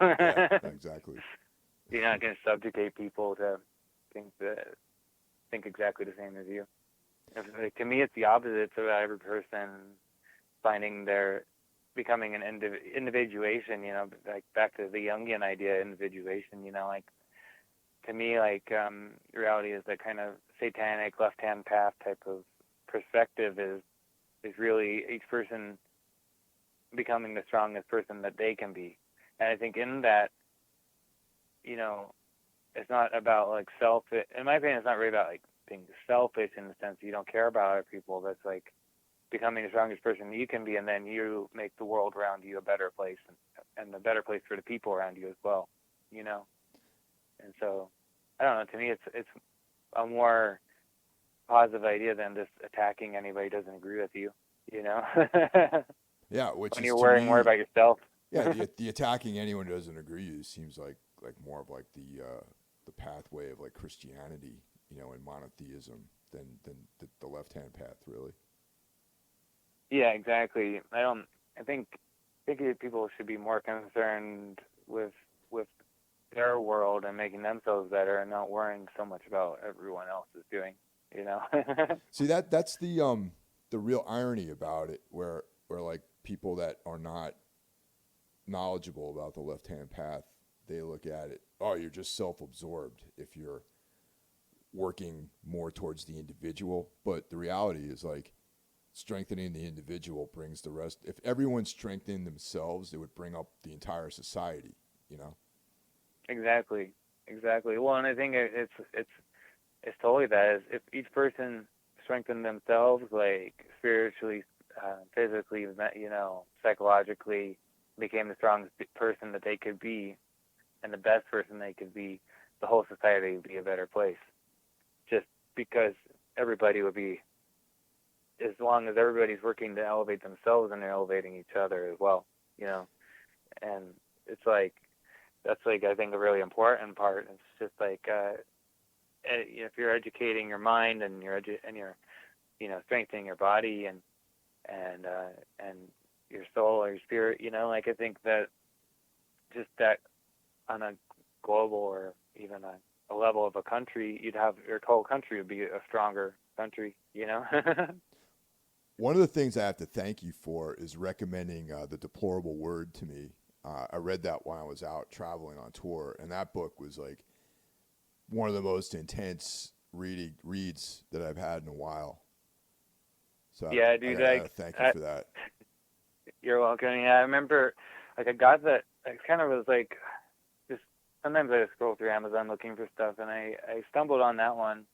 exactly. You're not going to subjugate people to think exactly the same as you. Like, to me, it's the opposite. It's about every person becoming an individuation. Like back to the Jungian idea, individuation. Like, to me, like reality is that kind of satanic left-hand path type of perspective is really each person becoming the strongest person that they can be. And I think in that, it's not about like selfish. In my opinion, it's not really about like being selfish in the sense that you don't care about other people. That's like becoming the strongest person you can be, and then you make the world around you a better place, and a better place for the people around you as well. And so, I don't know. To me, it's a more positive idea than just attacking anybody who doesn't agree with you. Yeah, which When is you're to worrying more me, about yourself. yeah, the attacking anyone who doesn't agree with you seems like more of like the pathway of like Christianity, and monotheism than the left hand path, really. Yeah, exactly. I think people should be more concerned with their world and making themselves better, and not worrying so much about everyone else is doing. See, that's the real irony about it, where like people that are not knowledgeable about the left hand path, they look at it, oh, you're just self-absorbed if you're working more towards the individual. But the reality is like strengthening the individual brings the rest. If everyone strengthened themselves, it would bring up the entire society. Exactly. Well, and I think it's totally that. Is if each person strengthened themselves, like spiritually, physically, psychologically, became the strongest person that they could be, and the best person they could be, the whole society would be a better place, just because everybody would be, as long as everybody's working to elevate themselves and they're elevating each other as well, and it's like, that's like, I think, a really important part. It's just like, if you're educating your mind and you're strengthening your body and your soul or your spirit, like, I think that just that on a global or even a level of a country, your whole country would be a stronger country, One of the things I have to thank you for is recommending The Deplorable Word to me. I read that when I was out traveling on tour, and that book was like one of the most intense reads that I've had in a while. So yeah, dude, I thank you for that. You're welcome. Yeah, I remember, like, I got that. I kind of was like, just sometimes I just scroll through Amazon looking for stuff, and I stumbled on that one,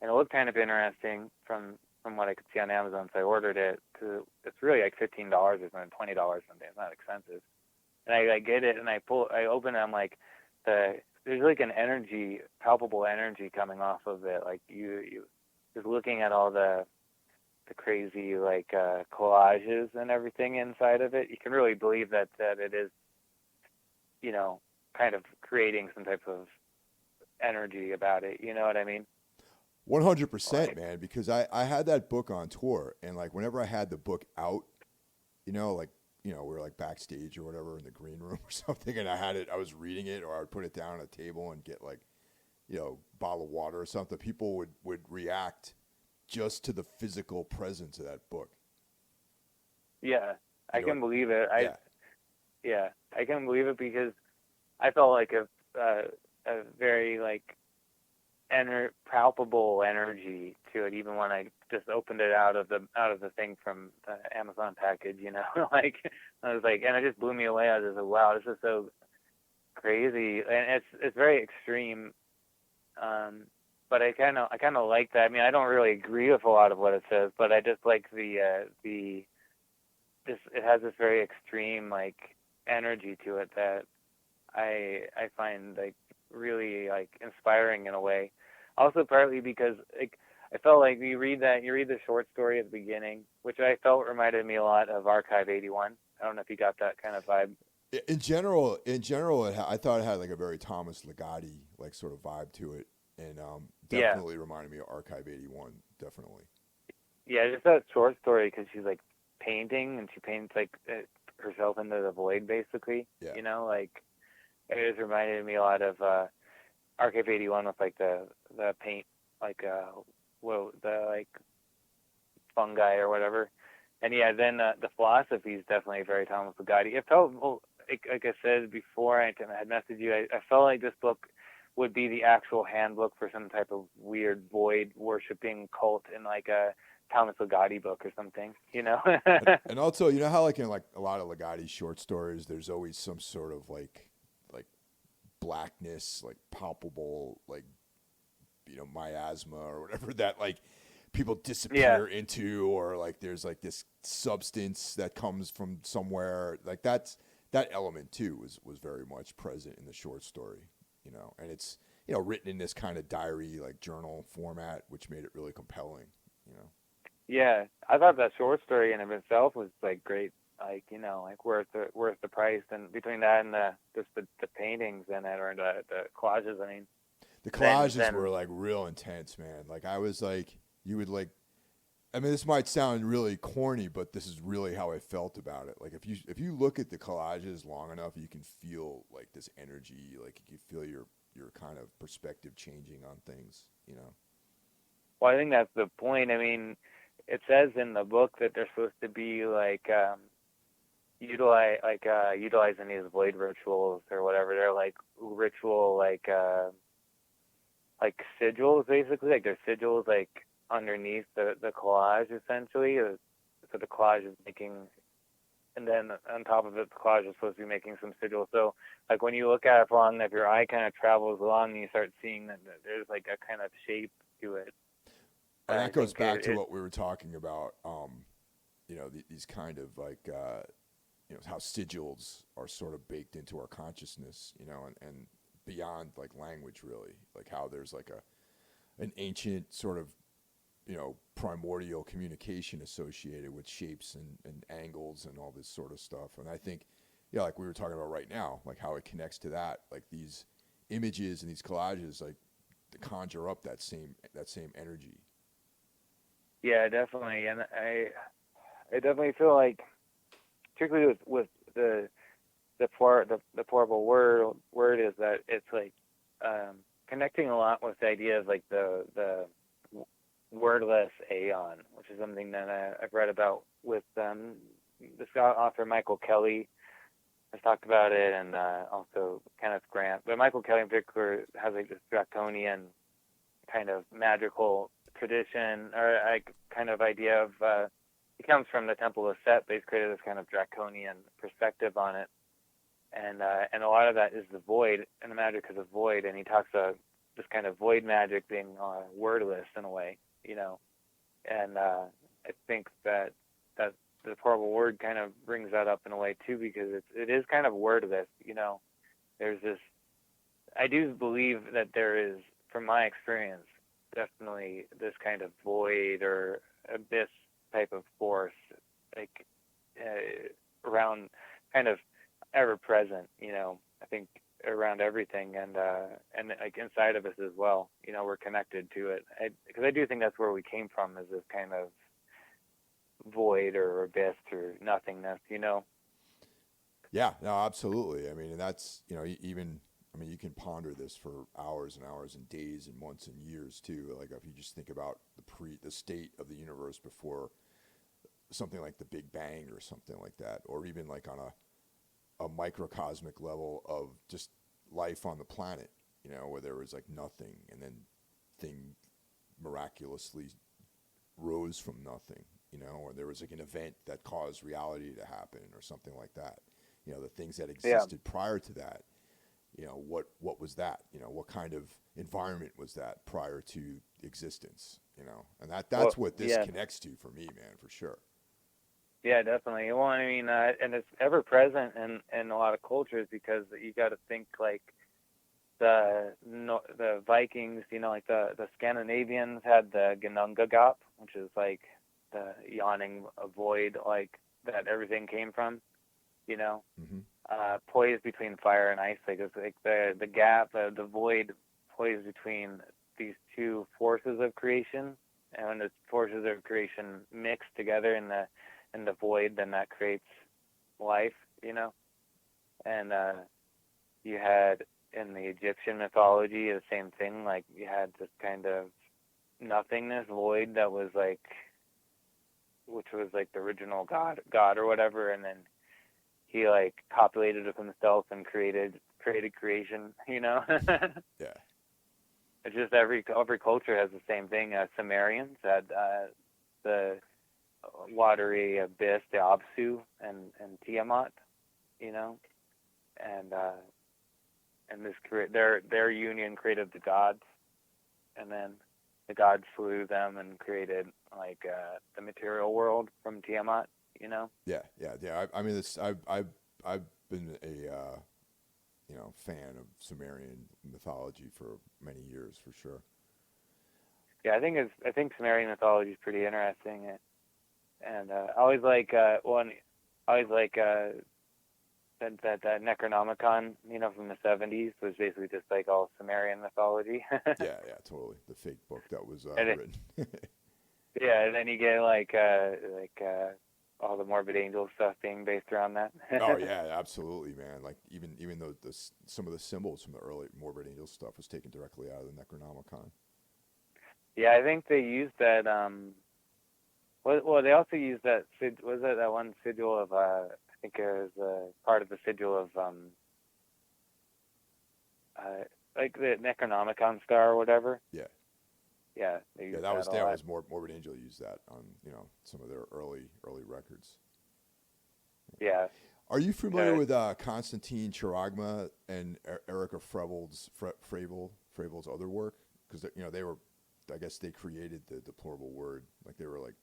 and it looked kind of interesting from what I could see on Amazon, so I ordered it. It's really like $15 or something, $20 something. It's not expensive. And I get it, and I open it. I'm like, there's like an energy, palpable energy coming off of it. Like you just looking at all the crazy like collages and everything inside of it. You can really believe that it is, kind of creating some type of energy about it. You know what I mean? 100%, man, because I had that book on tour, and like whenever I had the book out, we were like backstage or whatever in the green room or something, and I was reading it, or I would put it down on a table and get like, bottle of water or something. People would react just to the physical presence of that book. Yeah, I can believe it. Yeah, I can believe it because I felt like a very like palpable energy to it, even when I just opened it out of the thing from the Amazon package, like I was like, and it just blew me away. I was just like, wow, this is so crazy, and it's very extreme. But I kind of like that. I mean, I don't really agree with a lot of what it says, but I just like it has this very extreme like energy to it that I find like really like inspiring in a way. Also partly because like I felt like you read the short story at the beginning, which I felt reminded me a lot of Archive 81. I don't know if you got that kind of vibe. In general, I thought it had like a very Thomas Ligotti like sort of vibe to it, and definitely reminded me of Archive 81. Definitely. Yeah, just that short story because she's like painting and she paints like herself into the void basically. Yeah. Like it just reminded me a lot of Archive 81 with like the paint, like the like fungi or whatever. And yeah, then the philosophy is definitely very Thomas Ligotti. It felt, like I said before, I had messaged you, I felt like this book would be the actual handbook for some type of weird void worshipping cult in like a Thomas Ligotti book or something, and also, how like in like a lot of Ligotti's short stories, there's always some sort of like blackness, like palpable, like miasma or whatever that like people disappear into, or like there's like this substance that comes from somewhere. Like that element too was very much present in the short story, and it's written in this kind of diary like journal format, which made it really compelling. Yeah, I thought that short story in of itself was like great. Like like worth the price, and between that and the paintings in it, or the collages. I mean, the collages were like real intense, man. Like I was like, you would like, I mean, this might sound really corny, but this is really how I felt about it. Like if you look at the collages long enough, you can feel like this energy, like you can feel your kind of perspective changing on things. Well, I think that's the point. I mean, it says in the book that they're supposed to be like utilizing these void rituals or whatever. They're like ritual like sigils basically. Like they're sigils like underneath the collage essentially. So the collage is making, and then on top of it, the collage is supposed to be making some sigils. So like when you look at it for long enough, your eye kind of travels along, and you start seeing that there's like a kind of shape to it. And that goes back to what we were talking about. These kind of like how sigils are sort of baked into our consciousness, and beyond like language, really, like how there's like an ancient sort of, primordial communication associated with shapes and angles and all this sort of stuff. And I think, yeah, like we were talking about right now, like how it connects to that, like these images and these collages, like to conjure up that same energy. Yeah, definitely. And I definitely feel like, particularly with the portable word is that it's like connecting a lot with the idea of like the wordless aeon, which is something that I've read about with the Scott author Michael Kelly has talked about it, and also Kenneth Grant. But Michael Kelly in particular has like this draconian kind of magical tradition, or like kind of idea of he comes from the Temple of Set, but he's created this kind of draconian perspective on it, and a lot of that is the void, and the magic is a void, and he talks about this kind of void magic being wordless in a way, and I think that the portable word kind of brings that up in a way too, because it is kind of wordless. There's this. I do believe that there is, from my experience, definitely this kind of void or abyss type of force, like around, kind of ever present. I think around everything, and like inside of us as well. We're connected to it, because I do think that's where we came from, is this kind of void or abyss or nothingness. Yeah, no, absolutely. I mean, and that's, even, I mean, you can ponder this for hours and hours and days and months and years too. Like if you just think about the state of the universe before something like the Big Bang or something like that, or even like on a microcosmic level of just life on the planet, where there was like nothing, and then thing miraculously rose from nothing, or there was like an event that caused reality to happen or something like that. The things that existed prior to that, what was that? What kind of environment was that prior to existence? And that's what this connects to for me, man, for sure. Yeah, definitely. Well, I mean, and it's ever present in a lot of cultures, because you got to think like the Vikings, like the Scandinavians had the Ginnungagap, which is like the yawning void, like that everything came from, Mm-hmm. Poised between fire and ice, like it's like the gap, the void poised between these two forces of creation, and when the forces of creation mix together in the void, then that creates life, and you had in the Egyptian mythology the same thing, like you had this kind of nothingness, void, that was like, which was like the original god or whatever, and then he like copulated with himself and created creation. Yeah. It's just every culture has the same thing. Cimmerians had the watery abyss, the Absu, and Tiamat, and this their union created the gods, and then the gods slew them and created like the material world from Tiamat. Yeah. I mean, I've been a fan of Sumerian mythology for many years, for sure. Yeah, I think Sumerian mythology is pretty interesting, and I always like that Necronomicon, from the 70s, was basically just like all Sumerian mythology. Yeah, totally. The fake book that was written. Yeah, and then you get like all the Morbid Angel stuff being based around that. Oh yeah, absolutely, man. Like even though some of the symbols from the early Morbid Angel stuff was taken directly out of the Necronomicon. Yeah, I think they used that. Well, they also used that. Was it that one sigil of? I think it was part of the sigil of like the Necronomicon star or whatever. Yeah. Yeah, that was there. Was Morbid Angel used that on some of their early records. Yeah. Are you familiar with Konstantin Charagma and Erica Fravel's other work? Because they were, I guess they created the deplorable word. Like they were like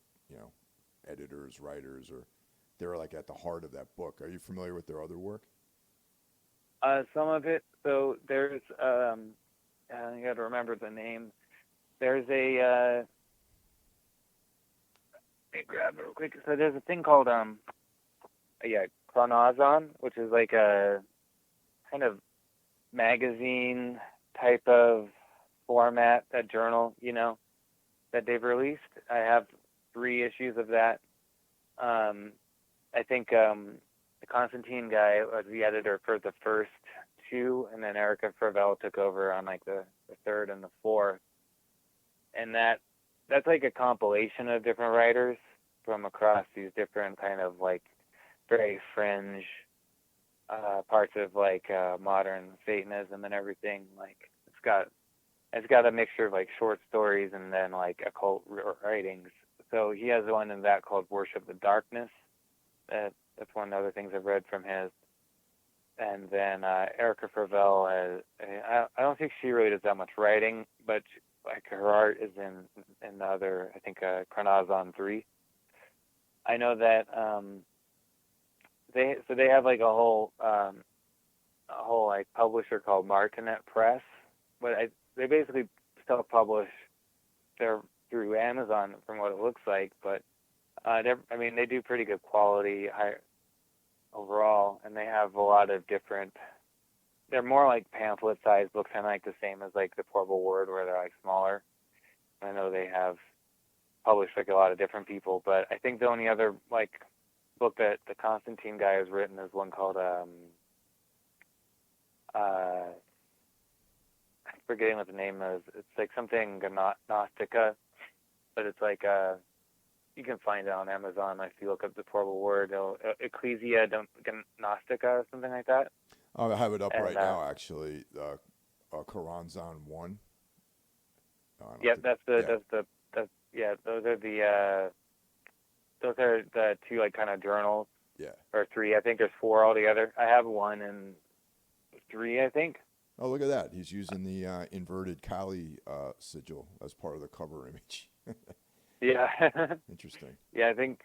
editors, writers, or they were like at the heart of that book. Are you familiar with their other work? Some of it. So there's I got to remember the name. There's let me grab it real quick. So there's a thing called yeah, Chronozon, which is like a kind of magazine type of format, a journal, that they've released. I have 3 issues of that. I think the Constantine guy was the editor for the first 2, and then Erica Fravel took over on like the 3rd and the 4th. And that's like a compilation of different writers from across these different kind of like very fringe parts of like modern Satanism and everything. Like it's got a mixture of like short stories and then like occult writings. So he has one in that called Worship the Darkness. That's one of the other things I've read from his. And then Erica Fravel, I don't think she really does that much writing, but like her art is in the other, I think, Chronozon 3. I know that they have like a whole like publisher called Martinet Press, but they basically self publish through Amazon from what it looks like, but they do pretty good quality overall, and they have a lot of different. They're more like pamphlet-sized books, kind of like the same as like the Portable Word, where they're like smaller. I know they have published like a lot of different people, but I think the only other like book that the Constantine guy has written is one called I'm forgetting what the name is. It's like something Gnostica, but it's like you can find it on Amazon if you look up the Portable Word. Ecclesia Gnostica or something like that. I have it up right now, actually. Coranzon 1. Yep, those are the 2 like kind of journals. Yeah. Or 3. I think there's 4 altogether. I have 1 and 3, I think. Oh, look at that. He's using the inverted Kali sigil as part of the cover image. Yeah. Interesting. Yeah, I think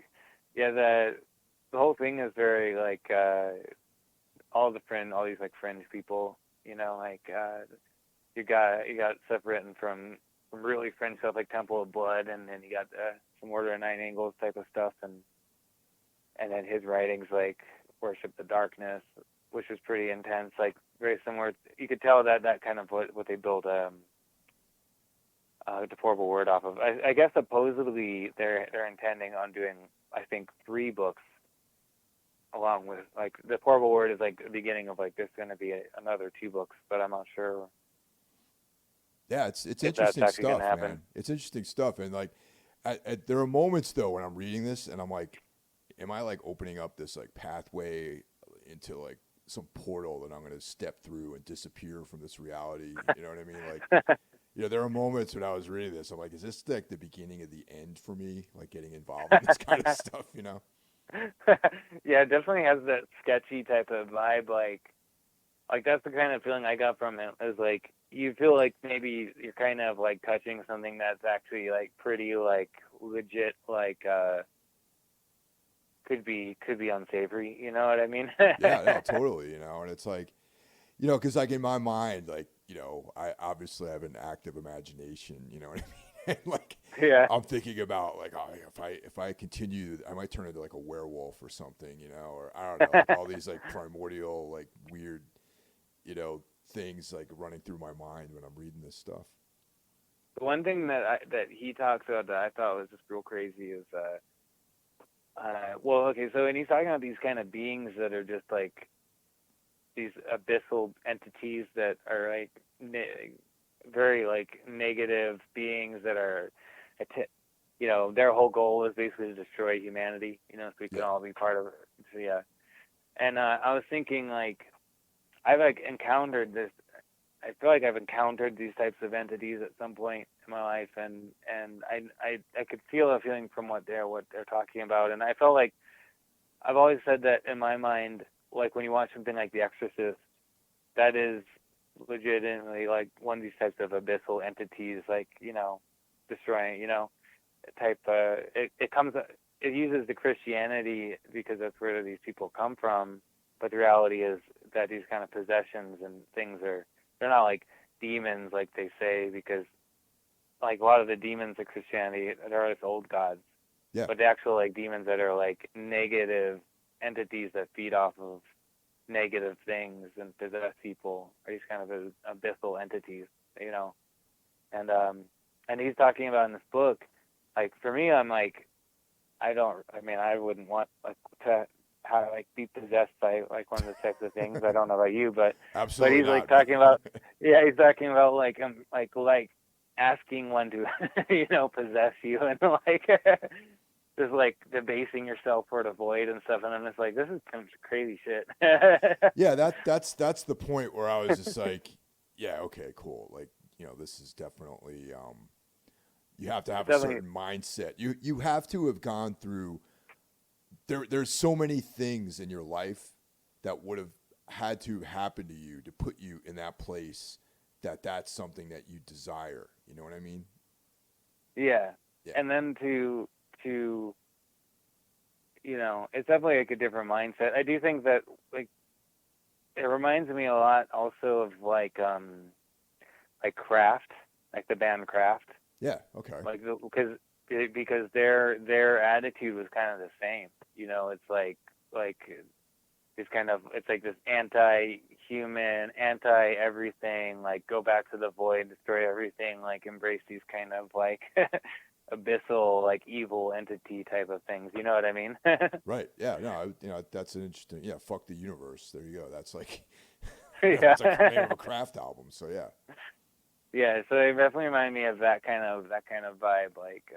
the whole thing is very like all these like fringe people, like you got stuff written from really fringe stuff like Temple of Blood, and then you got some Order of Nine Angles type of stuff, and then his writings like Worship the Darkness, which was pretty intense, like very similar. You could tell that kind of what they built the Portable Word off of. I guess supposedly they're intending on doing, I think, 3 books along with like the Portable Word is like the beginning of like there's going to be another 2 books, but I'm not sure. Yeah, it's interesting stuff, man. It's interesting stuff, and like there are moments though when I'm reading this and I'm like, am I like opening up this like pathway into like some portal that I'm going to step through and disappear from this reality? You know what I mean? Like, there are moments when I was reading this, I'm like, is this like the beginning of the end for me? Like getting involved in this kind of stuff, Yeah, it definitely has that sketchy type of vibe. Like that's the kind of feeling I got from it. Is like you feel like maybe you're kind of like touching something that's actually like pretty like legit, like could be unsavory. You know what I mean? Yeah, no, totally. And it's like, because like in my mind, like I obviously have an active imagination. You know what I mean? Like, yeah, I'm thinking about like, oh, if I continue, I might turn into like a werewolf or something, or I don't know, like all these like primordial, like weird, things like running through my mind when I'm reading this stuff. The one thing that he talks about that I thought was just real crazy is so when he's talking about these kind of beings that are just like these abyssal entities that are like very like negative beings that are, their whole goal is basically to destroy humanity, so we can all be part of it. So, yeah. And I was thinking like, I've like encountered this. I feel like I've encountered these types of entities at some point in my life, and I could feel a feeling from what they're talking about, and I felt like I've always said that in my mind, like when you watch something like The Exorcist, that is legitimately like one of these types of abyssal entities, like destroying, type. It uses the Christianity because that's where these people come from, but the reality is that these kind of possessions and things they're not like demons like they say, because like a lot of the demons of Christianity, they're just old gods. Yeah. But the actual like demons that are like negative entities that feed off of negative things and possess people are these kind of abyssal entities, you know. And he's talking about in this book, like for me, I'm like, I wouldn't want like to how like be possessed by like one of those types of things. I don't know about you, but Absolutely he's not. like talking about he's talking about like like asking one to possess you and like just like debasing yourself for the void and stuff, and I'm just like, this is some crazy shit. Yeah, that's the point where I was just like, yeah, okay, cool. Like, this is definitely you have to have a certain mindset. You have to have gone through there's so many things in your life that would have had to happen to you to put you in that place that's something that you desire. You know what I mean? Yeah. Yeah. And then to it's definitely like a different mindset. I do think that like it reminds me a lot also of like Kraft, like the band Kraft. Yeah. Okay. Like because their attitude was kind of the same. It's like it's kind of, it's like this anti-human, anti-everything, like go back to the void, destroy everything, like embrace these kind of like abyssal, like evil entity type of things. You know what I mean? Right. Yeah. No. That's an interesting. Yeah. Fuck the universe. There you go. That's like. Yeah. That's like the name of a Kraft album. So yeah. Yeah. So it definitely reminded me of that kind of vibe. Like,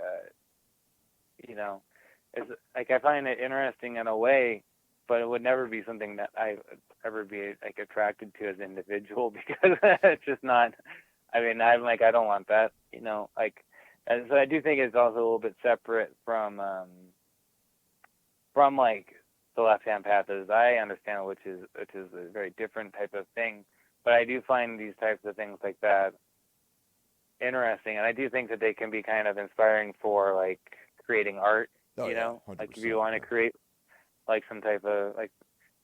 it's like I find it interesting in a way, but it would never be something that I would ever be like attracted to as an individual, because it's just not. I mean, I'm like, I don't want that. Like, and so I do think it's also a little bit separate from like the left-hand path as I understand it, which is a very different type of thing. But I do find these types of things like that interesting, and I do think that they can be kind of inspiring for like creating art. Oh, yeah, Like if you want to create like some type of like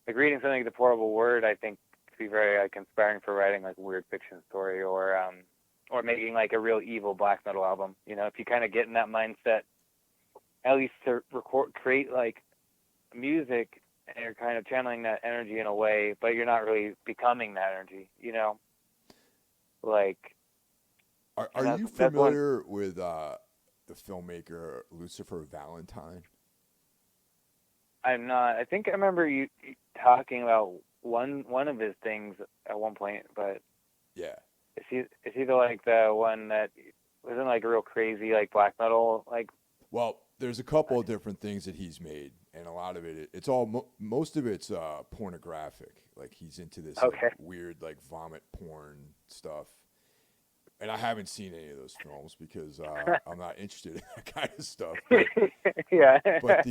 reading something like The Portable Word, I think could be very like inspiring for writing like a weird fiction story, or making like a real evil black metal album. If you kind of get in that mindset, at least to create like music, and you're kind of channeling that energy in a way, but you're not really becoming that energy. Like. Are you familiar with the filmmaker Lucifer Valentine? I'm not. I think I remember you talking about one of his things at one point, but yeah, is he the like the one that wasn't like a real crazy like black metal like? Well, there's a couple of different things that he's made, and a lot of it's all most of it's pornographic. Like he's into this like, weird like vomit porn stuff. And I haven't seen any of those films because I'm not interested in that kind of stuff. But, yeah. But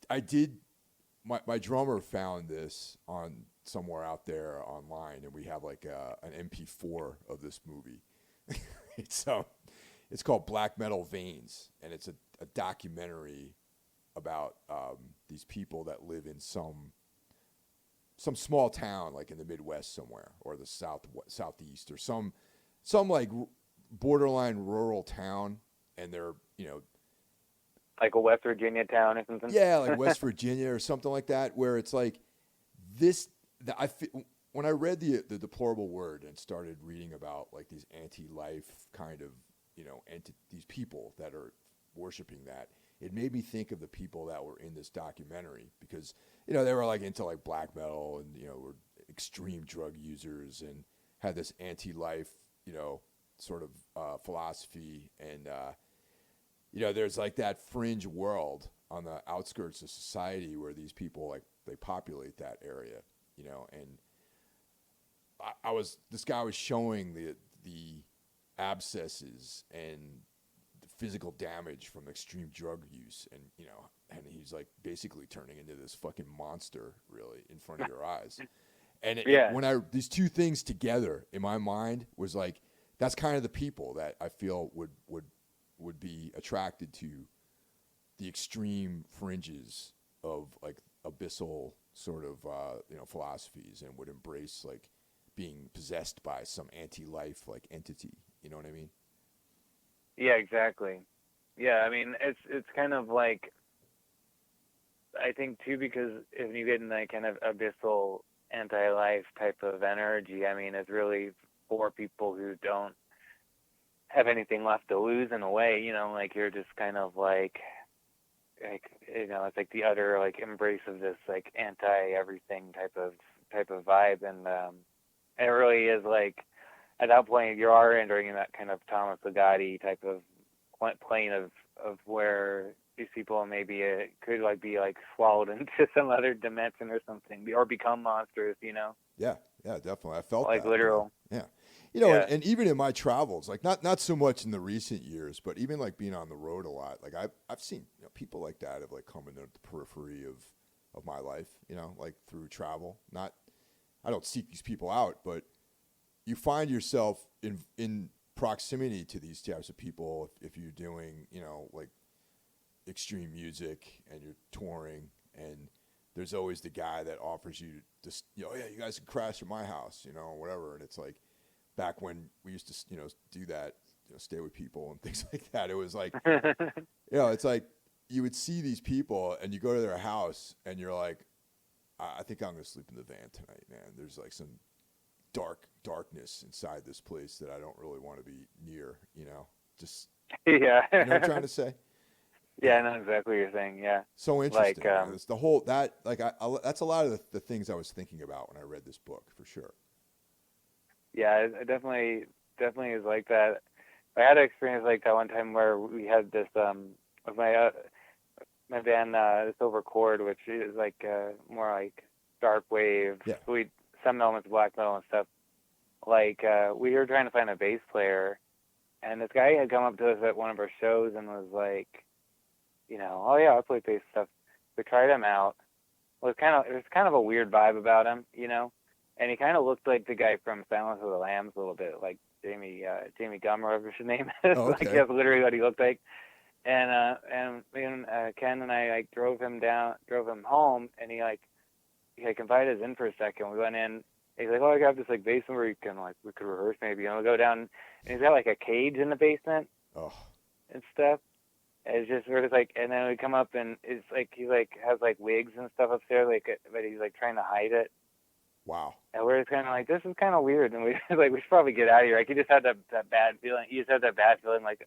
I did. My drummer found this on somewhere out there online, and we have like an MP4 of this movie. It's called Black Metal Veins, and it's a documentary about these people that live in some small town like in the Midwest somewhere, or the southeast, or some like borderline rural town, and they're like a West Virginia town or something. Yeah, like West Virginia or something like that, where it's like this. When I read the Deplorable Word and started reading about like these anti-life kind of these people that are worshiping that, it made me think of the people that were in this documentary, because they were like into like black metal, and were extreme drug users and had this anti-life sort of philosophy, and there's like that fringe world on the outskirts of society where these people like they populate that area, and this guy was showing the abscesses and the physical damage from extreme drug use, and and he's like basically turning into this fucking monster really in front of your eyes. And when these two things together in my mind was like, that's kind of the people that I feel would be attracted to the extreme fringes of like abyssal sort of philosophies and would embrace like being possessed by some anti-life like entity. You know what I mean? Yeah, exactly. Yeah, I mean, it's kind of like, I think too, because if you get in that kind of abyssal anti-life type of energy, I mean, it's really for people who don't have anything left to lose in a way, like you're just kind of like it's like the utter like embrace of this like anti everything type of vibe, and it really is like at that point you are entering that kind of Thomas Ligotti type of plane of where these people maybe could like be like swallowed into some other dimension or something, or become monsters. Yeah, definitely. I felt Like that. literal. Yeah. Yeah. And even in my travels, like not so much in the recent years, but even like being on the road a lot, like I've seen people like that have like come into the periphery of my life, like through travel. Not, I don't seek these people out, but you find yourself in proximity to these types of people if you're doing, like extreme music and you're touring, and there's always the guy that offers you just, yeah, you guys can crash at my house, or whatever. And it's like, back when we used to, do that, stay with people and things like that. It was like, it's like you would see these people and you go to their house and you're like, I think I'm going to sleep in the van tonight, man. There's like some darkness inside this place that I don't really want to be near, just, Yeah. you know what I'm trying to say? Yeah, I know exactly what you're saying. Yeah. So interesting. Like, Man. It's the whole, that, like, that's a lot of the things I was thinking about when I read this book, for sure. Yeah, it definitely is like that. I had an experience like that one time where we had this with my band, this over chord, which is like more like dark wave, some elements of black metal and stuff. Like we were trying to find a bass player, and this guy had come up to us at one of our shows and was like, oh yeah, I play bass stuff. We tried him out. It was kind of a weird vibe about him, and he kind of looked like the guy from Silence of the Lambs a little bit, like Jamie Gum or whatever his name is. Oh, okay. Like that's literally what he looked like. And Ken and I like drove him home, and he invited us in for a second. We went in. He's like, oh, I got this like basement where we could rehearse maybe, and we'll go down. And he's got like a cage in the basement and stuff. And it's just sort of like, and then we come up and it's like he like has like wigs and stuff upstairs, but he's like trying to hide it. Wow. And we're just kind of like, this is kind of weird, and we we should probably get out of here. Like he just had that bad feeling. He just had that bad feeling like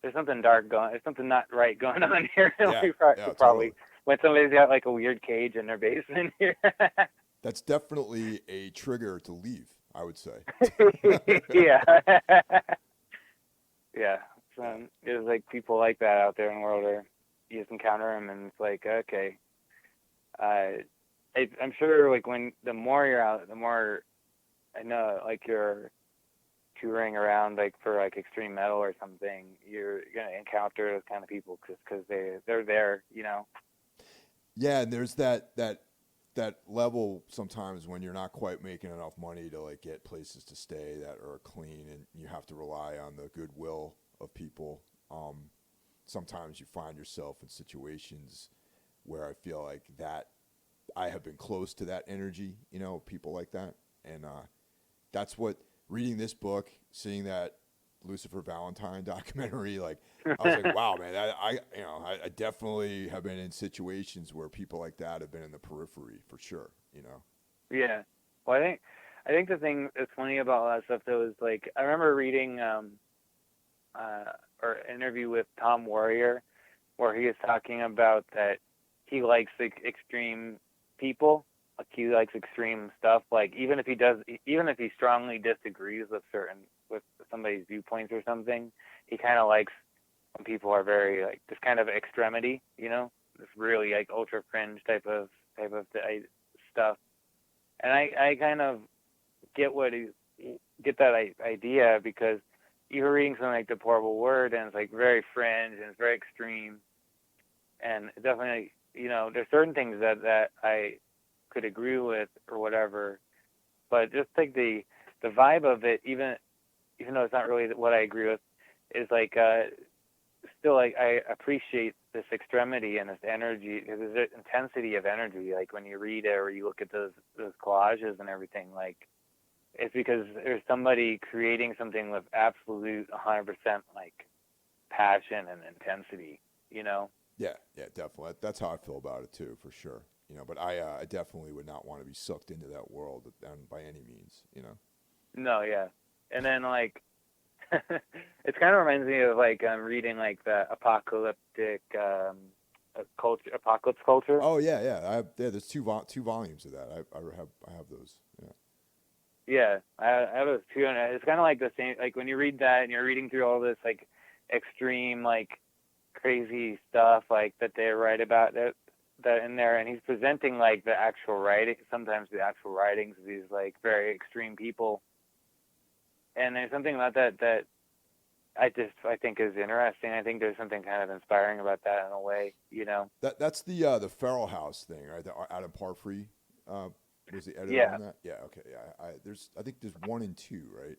there's something there's something not right going on here. We probably totally. When somebody's got like a weird cage in their basement here. That's definitely a trigger to leave, I would say. Yeah. Yeah. So there's like people like that out there in the world where you just encounter them and it's like, okay. I'm sure like the more you're out, the more I know like you're touring around like for like extreme metal or something, you're gonna encounter those kind of people because they're there, Yeah, and there's that level sometimes when you're not quite making enough money to like get places to stay that are clean, and you have to rely on the goodwill of people. Sometimes you find yourself in situations where I feel like that I have been close to that energy, people like that. And that's what, reading this book, seeing that Lucifer Valentine documentary, like I was like, wow, man, I definitely have been in situations where people like that have been in the periphery for sure, Yeah. Well, I think the thing that's funny about all that stuff though is like I remember reading or an interview with Tom Warrior where he was talking about that he likes like extreme people, like he likes extreme stuff. Like even if he strongly disagrees with somebody's viewpoints or something, he kind of likes when people are very like this kind of extremity, this really like ultra fringe type of stuff. And I kind of get that idea because you're reading something like Deplorable Word and it's like very fringe and it's very extreme, and definitely there's certain things that I could agree with or whatever, but just like the vibe of it, even though it's not really what I agree with, is like still like I appreciate this extremity and this energy, this intensity of energy. Like when you read it or you look at those collages and everything, like it's because there's somebody creating something with absolute 100% like passion and intensity, you know? Yeah, definitely. That's how I feel about it too, for sure. You know, but I definitely would not want to be sucked into that world by any means, you know? No, yeah. And then like, it kind of reminds me of like I'm reading like the apocalyptic apocalypse culture. Oh yeah. There's two volumes of that. I have those. Yeah. Yeah, I have those too, and it's kind of like the same. Like when you read that and you're reading through all this like extreme, like crazy stuff, like that they write about that in there, and he's presenting like the actual writing, sometimes the actual writings of these like very extreme people, and there's something about that I think is interesting. I think there's something kind of inspiring about that in a way, you know. That's the Feral House thing, right? The Adam Parfrey was the editor Yeah. on that. Yeah, okay, yeah. I think there's 1 and 2, right?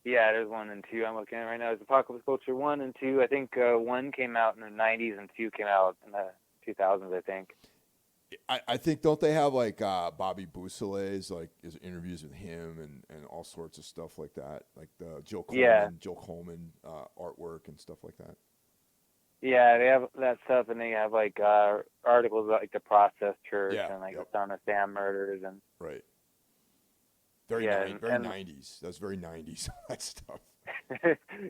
Yeah, there's 1 and 2 I'm looking at right now. There's Apocalypse Culture 1 and 2. I think 1 came out in the 90s and 2 came out in the 2000s, I think. I think, don't they have like Bobby Boussolet's like his interviews with him and all sorts of stuff like that, like the Jill Coleman artwork and stuff like that. Yeah, they have that stuff, and they have like articles about like the Process Church and like the Son of Sam murders and right. Very 90s. That's very 90s. That stuff.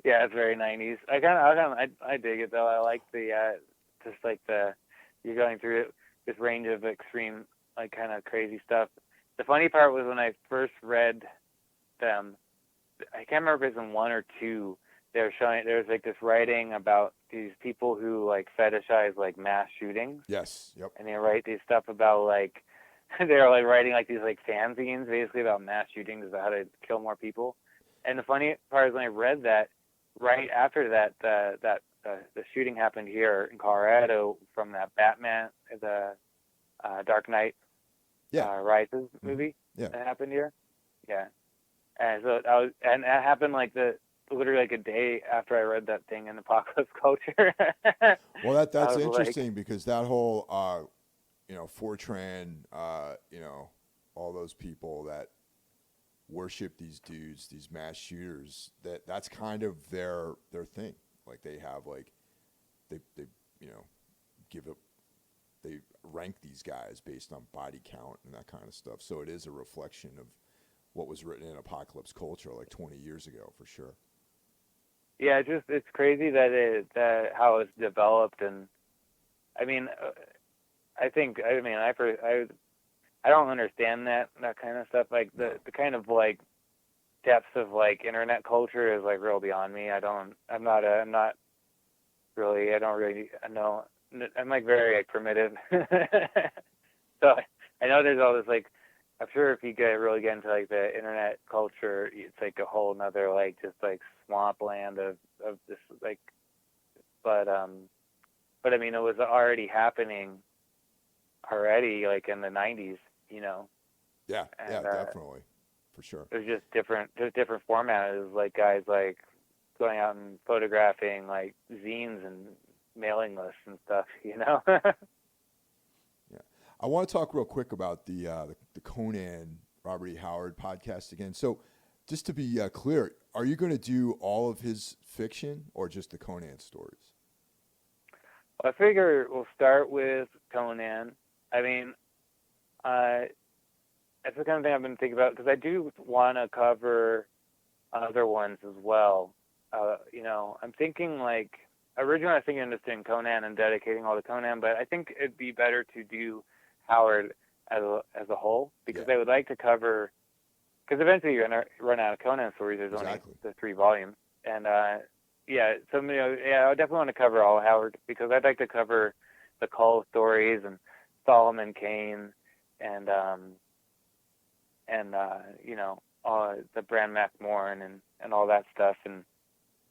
Yeah, it's very 90s. I dig it though. I like the just like you're going through this range of extreme like kind of crazy stuff. The funny part was when I first read them, I can't remember if it was in 1 or 2. They were showing there's like this writing about these people who like fetishize like mass shootings. Yes. Yep. And they write these stuff about like they're like writing like these like fanzines basically about mass shootings, about how to kill more people. And the funny part is when I read that, right after that, the shooting happened here in Colorado from that Batman, the Dark Knight Rises movie that happened here. Yeah. And so that happened like literally like a day after I read that thing in Apocalypse Culture. Well, that's interesting because that whole, Fortran, all those people that worship these dudes, these mass shooters, that's kind of their thing. Like they have like, they they rank these guys based on body count and that kind of stuff. So it is a reflection of what was written in Apocalypse Culture like 20 years ago, for sure. Yeah, it's crazy that how it's developed, and I don't understand that kind of stuff. Like the kind of like depths of like internet culture is like real beyond me. I don't really know. I'm like very like primitive. So I know there's all this like, I'm sure if you really get into like the internet culture, it's like a whole nother like just like swampland of this like, but I mean it was already happening like in the 90s, you know. Yeah, definitely, for sure. There's different formats. It was like guys like going out and photographing like zines and mailing lists and stuff, you know. Yeah, I want to talk real quick about the Conan Robert E. Howard podcast again. So, just to be clear, are you going to do all of his fiction or just the Conan stories? I figure we'll start with Conan. I mean, that's the kind of thing I've been thinking about because I do want to cover other ones as well. I'm thinking like originally I was thinking of just doing Conan and dedicating all to Conan, but I think it'd be better to do Howard as a whole because I would like to cover, because eventually you're gonna run out of Conan stories. There's only the 3 volumes, and I definitely want to cover all Howard because I'd like to cover the Cull stories and Solomon Kane and the Bran McMorn and all that stuff. And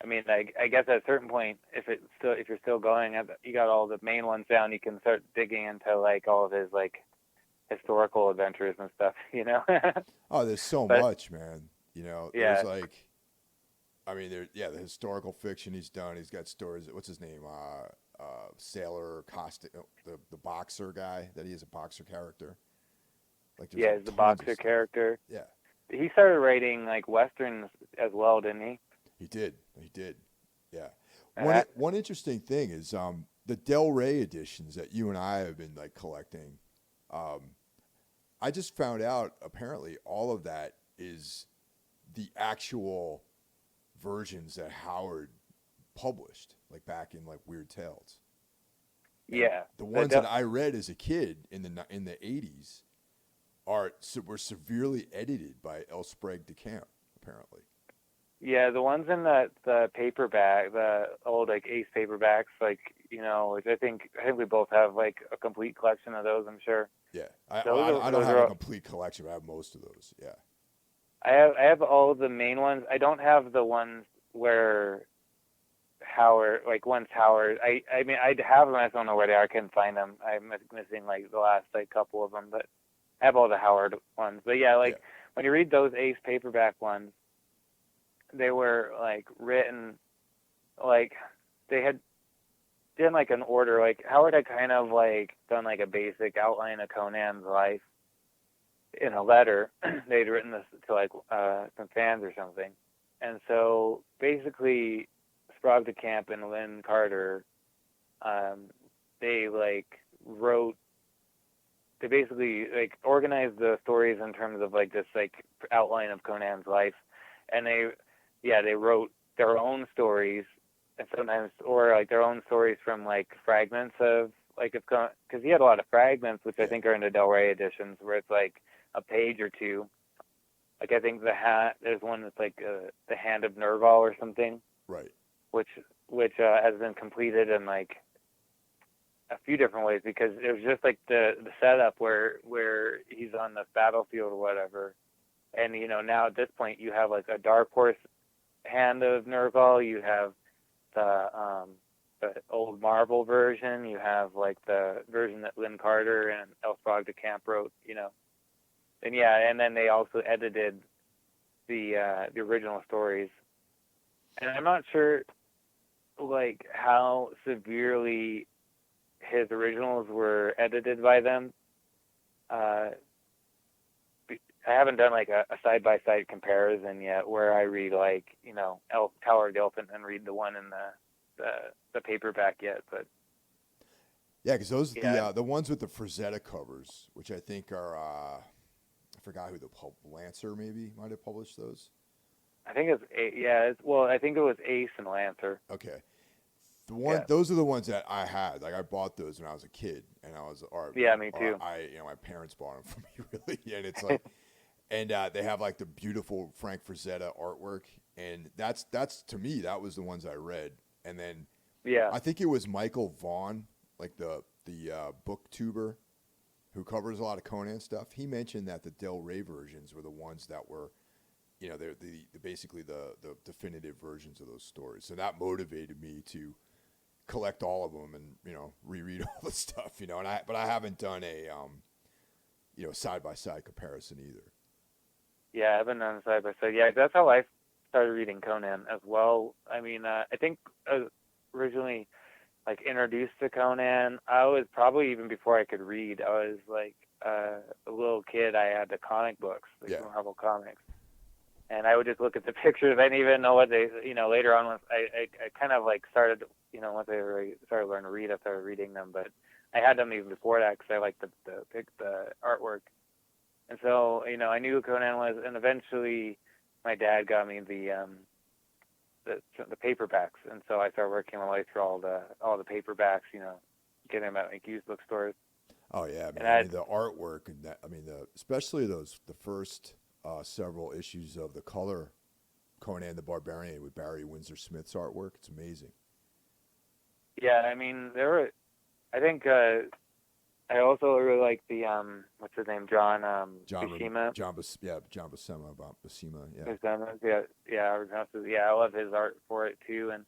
I mean, I guess at a certain point, if you're still going, you got all the main ones down, you can start digging into like all of his like historical adventures and stuff, you know. Oh, there's so much, man. You know, there's like, I mean, the historical fiction he's done. He's got stories. What's his name? sailor costume, the boxer guy that he is a boxer character. Like there's Yeah, like he's the tons of boxer stuff. character. Yeah, He started writing like westerns as well, didn't he? he did. He did. Yeah. And that, One interesting thing is the Del Rey editions that you and I have been like collecting. Um, I just found out apparently all of that is the actual versions that Howard published, like back in like Weird Tales. And yeah, the ones that I read as a kid in the 80s were severely edited by L. Sprague de Camp, apparently. yeah, the ones in the paperback, the old like Ace paperbacks, like which I think we both have like a complete collection of those. I'm sure. Yeah, I don't Those have are a all, complete collection, but I have most of those. Yeah, I have all the main ones. I don't have the ones where Howard, like once Howard. I mean I have them. I just don't know where they are. I couldn't find them. I'm missing like the last like couple of them, but I have all the Howard ones. But yeah, like when you read those Ace paperback ones, they were like written like they had done like an order. Like Howard had kind of like done like a basic outline of Conan's life in a letter. They'd written this to like some fans or something, and so basically Sprague de Camp and Lynn Carter, they like wrote. They basically like organized the stories in terms of like this like outline of Conan's life, and they wrote their own stories, and sometimes or like their own stories from like fragments of like because he had a lot of fragments, which I think are in the Del Rey editions, where it's like a page or two. Like I think there's one that's like the Hand of Nerval or something, right. which has been completed in like a few different ways because it was just like the setup where he's on the battlefield or whatever, and now at this point you have like a Dark Horse Hand of Nerval, you have the old Marvel version, you have like the version that Lynn Carter and L. Sprague de Camp wrote, and then they also edited the original stories, and I'm not sure like how severely his originals were edited by them. I haven't done like a side-by-side comparison yet where I read like, Tower of the Elephant and read the one in the paperback yet, but Yeah, because those the ones with the Frazetta covers, which I think are I forgot who Lancer maybe might have published those. I think I think it was Ace and Lancer. Okay. Those are the ones that I had. Like I bought those when I was a kid, and Me too. My parents bought them for me, really. And it's like, and they have like the beautiful Frank Frazetta artwork, and that's to me that was the ones I read. And then I think it was Michael Vaughn, like the booktuber, who covers a lot of Conan stuff. He mentioned that the Del Rey versions were the ones that were, they're basically the definitive versions of those stories. So that motivated me to collect all of them and reread all the stuff, but I haven't done a side by side comparison either. Yeah, I haven't done side by side. Yeah, that's how I started reading Conan as well. I mean, I think originally like introduced to Conan, I was probably even before I could read. I was like a little kid. I had the comic books, like Marvel comics. And I would just look at the pictures. I didn't even know what they, later on, once I kind of like started, once I really started learning to read, I started reading them. But I had them even before that because I liked the artwork. And so, I knew who Conan was. And eventually my dad got me the paperbacks. And so I started working my way through all the paperbacks, getting them at like used bookstores. Oh, yeah. I mean, the artwork, and especially the first several issues of the color Conan the Barbarian with Barry Windsor Smith's artwork. It's amazing. Yeah, I mean, I think I also really like the what's his name, John Buscema. John Buscema about Buscema. Yeah, I love his art for it too, and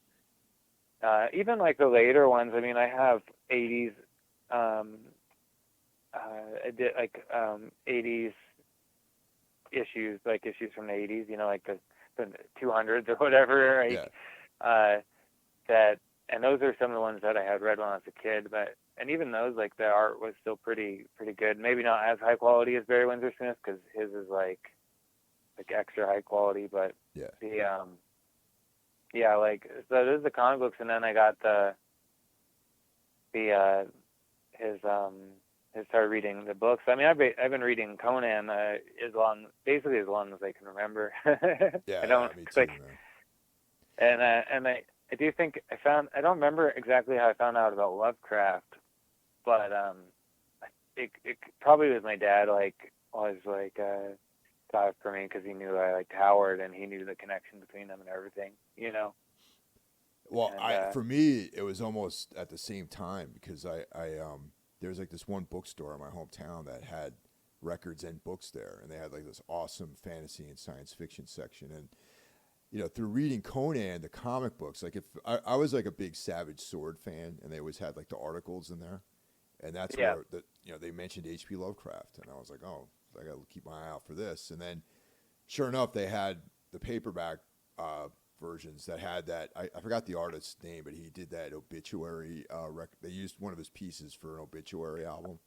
even like the later ones. I mean, I have 80s. I did like 80s issues, like issues from the 80s. Like the 200s or whatever. Right? Yeah. and those are some of the ones that I had read when I was a kid. But and even those, like the art was still pretty good. Maybe not as high quality as Barry Windsor Smith, because his is like extra high quality. But Yeah. the yeah, like so those are the comic books, and then I got his started reading the books. I mean, I've been reading Conan basically as long as I can remember. Yeah, I don't me too, man. and I do think I don't remember exactly how I found out about Lovecraft, but it probably was my dad always got it for me because he knew I liked Howard and he knew the connection between them and everything, you know. Well, And, for me, it was almost at the same time because there was like this one bookstore in my hometown that had records and books there, and they had like this awesome fantasy and science fiction section. And through reading Conan, the comic books, like if I was like a big Savage Sword fan, and they always had like the articles in there, and that's yeah. where they mentioned H.P. Lovecraft, and I was like, oh, I got to keep my eye out for this. And then, sure enough, they had the paperback versions that had that. I forgot the artist's name, but he did that obituary record. They used one of his pieces for an obituary album.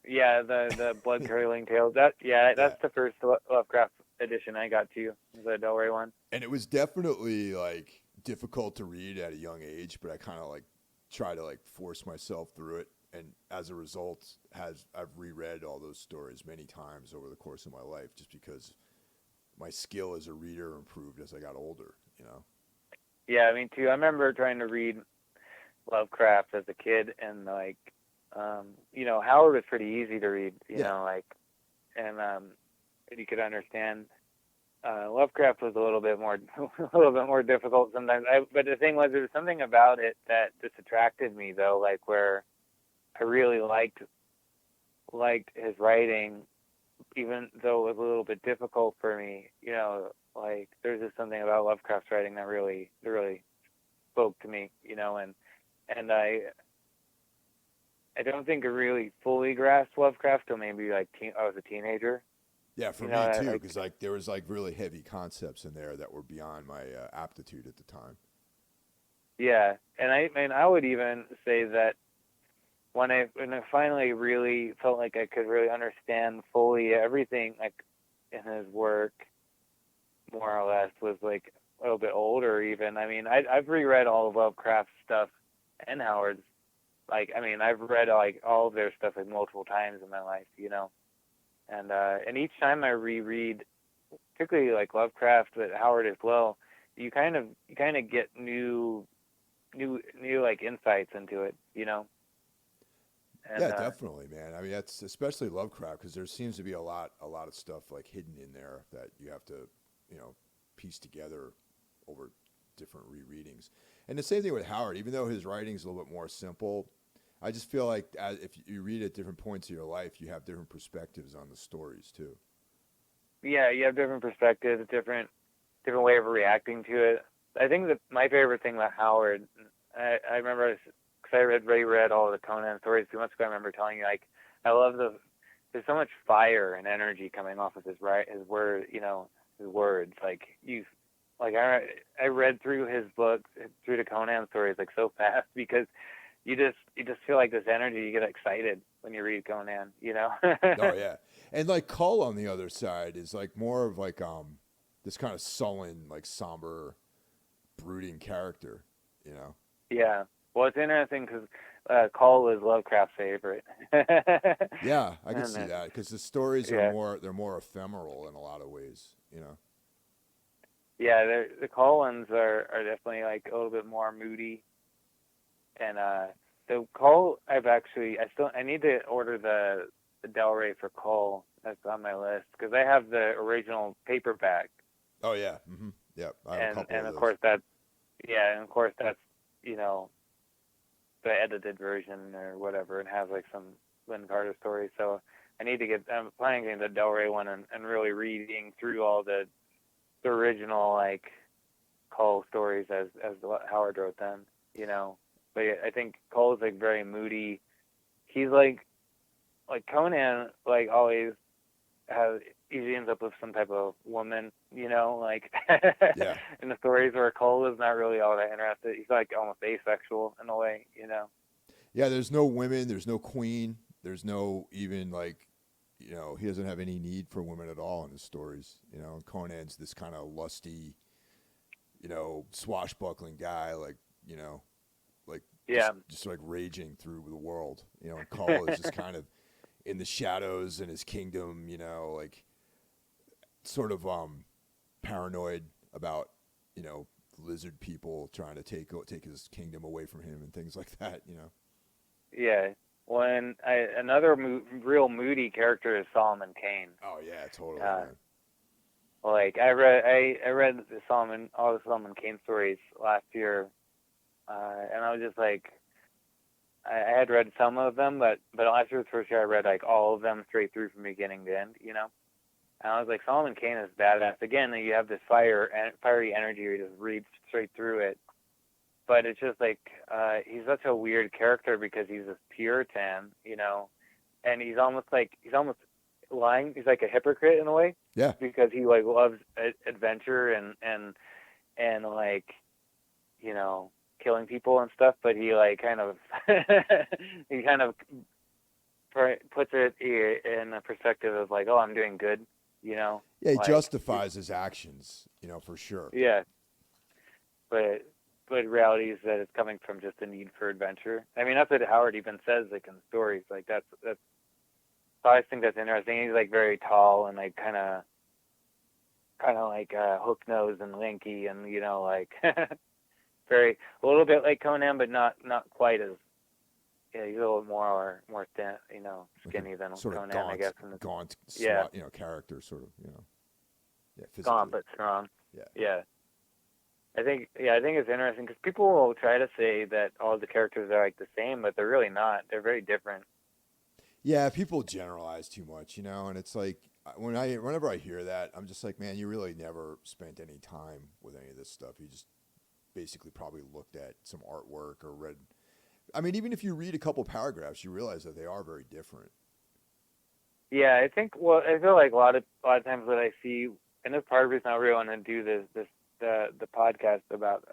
Yeah, the Blood Curdling Tales. That's the first Lovecraft edition I got too, the Del Rey one. And it was definitely like difficult to read at a young age, but I kind of like try to like force myself through it. And as a result, I've reread all those stories many times over the course of my life, just because my skill as a reader improved as I got older. Yeah, me too. I remember trying to read Lovecraft as a kid, and Howard was pretty easy to read, you know, and you could understand. Lovecraft was a little bit more difficult sometimes. But the thing was, there was something about it that just attracted me, though, like where I really liked his writing, even though it was a little bit difficult for me. Like there's just something about Lovecraft's writing that really spoke to me, and I don't think I really fully grasped Lovecraft till maybe I was a teenager. Yeah, for me too, because there was like really heavy concepts in there that were beyond my aptitude at the time. Yeah, and I would even say that when I finally really felt like I could really understand fully everything like in his work, more or less, was like a little bit older even. I mean, I've reread all of Lovecraft's stuff and Howard's. I've read like all of their stuff like multiple times in my life, and each time I reread, particularly like Lovecraft, but Howard as well, you kind of get new like insights into it, And, yeah, definitely, man. I mean, that's especially Lovecraft, because there seems to be a lot of stuff like hidden in there that you have to, piece together over different rereadings. And the same thing with Howard. Even though his writing is a little bit more simple, I just feel like if you read at different points of your life, you have different perspectives on the stories too. Yeah, you have different perspectives, different way of reacting to it. I think that my favorite thing about Howard, I remember, because I read all of the Conan stories 2 months ago. I remember telling you, like, I love there's so much fire and energy coming off of his words. I read through his book, through the Conan stories, like so fast, because you just feel like this energy. You get excited when you read Conan, Oh yeah, and like Kull on the other side is like more of like this kind of sullen, like somber, brooding character, Yeah. Well, it's interesting because Kull is Lovecraft's favorite. Yeah, I can see that, because the stories Yeah. they're more ephemeral in a lot of ways, Yeah, the Kull ones are definitely like a little bit more moody. And the Kull, I need to order the Del Rey for Kull. That's on my list because I have the original paperback. Oh yeah, mm-hmm. Yeah, I have a couple and of of those. course that's the edited version or whatever, and has like some Lynn Carter stories. So I'm planning to get the Del Rey one and really reading through all the original like Kull stories as Howard wrote them, But I think Kull is like very moody. He's like Conan, like always he ends up with some type of woman you know, like, Yeah. and the stories where Cole is not really all that interested. He's like almost asexual in a way, you know. Yeah, there's no women, there's no queen, there's no even like, he doesn't have any need for women at all in his stories. Conan's this kind of lusty, swashbuckling guy, like, like Yeah. just like raging through the world, and Cull is just kind of in the shadows in his kingdom, like sort of paranoid about, lizard people trying to take his kingdom away from him and things like that. Yeah. Another real moody character is Solomon Kane. Oh yeah, totally, Uh, man. like I read all the Solomon Kane stories last year, and I was just like, I had read some of them, but last year's first year I read like all of them straight through from beginning to end, you know. And I was like, Solomon Kane is badass. Again, you have this fiery energy where you just read straight through it. But it's just like he's such a weird character because he's this Puritan, you know, and he's almost lying. He's like a hypocrite in a way. Yeah. Because he like loves adventure and like, you know, killing people and stuff, but he like kind of he kind of puts it in a perspective of like, oh, I'm doing good, you know. Yeah, he like, justifies his actions, for sure. Yeah, but reality is that it's coming from just a need for adventure. I mean, that's what Howard even says, like in the stories. Like that's. So I think that's interesting. He's like very tall and like kind of like hook nose and lanky, and you know, like very a little bit like Conan, but not quite as. Yeah, he's a little more thin, you know, skinny than sort of Conan, gaunt, I guess. Gaunt, yeah, character, sort of, yeah, physically. Gaunt but strong. Yeah. Yeah. I think it's interesting because people will try to say that all the characters are like the same, but they're really not. They're very different. Yeah, people generalize too much, and it's like whenever I hear that, I'm just like, man, you really never spent any time with any of this stuff. You just basically probably looked at some artwork or read. I mean, even if you read a couple paragraphs, you realize that they are very different. Yeah, I think. Well, I feel like a lot of times what I see, and this part of the reason I really want to do the podcast about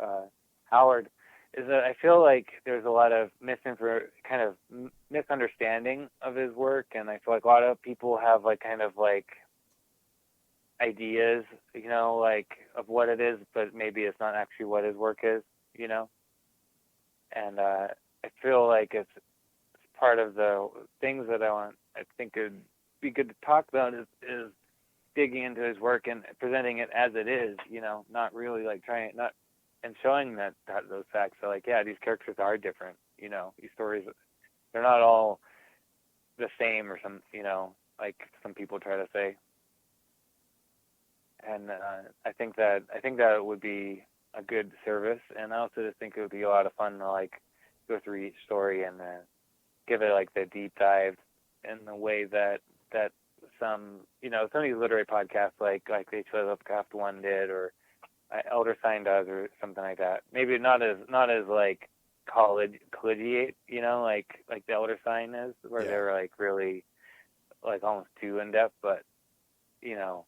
Howard, is that I feel like there's a lot of misunderstanding of his work, and I feel like a lot of people have like kind of like ideas, you know, like of what it is, but maybe it's not actually what his work is, you know. And I feel like it's part of the things that I think would be good to talk about is digging into his work and presenting it as it is, you know, not really like and showing that those facts are like, yeah, these characters are different, you know, these stories, they're not all the same or some, you know, like some people try to say. And I think that it would be a good service, and I also just think it would be a lot of fun to like go through each story and give it like the deep dive in the way that some of these literary podcasts like H.P. Lovecraft one did, or Elder Sign does, or something like that. Maybe not as like collegiate, you know, like the Elder Sign is, where they're like really like almost too in depth, but you know.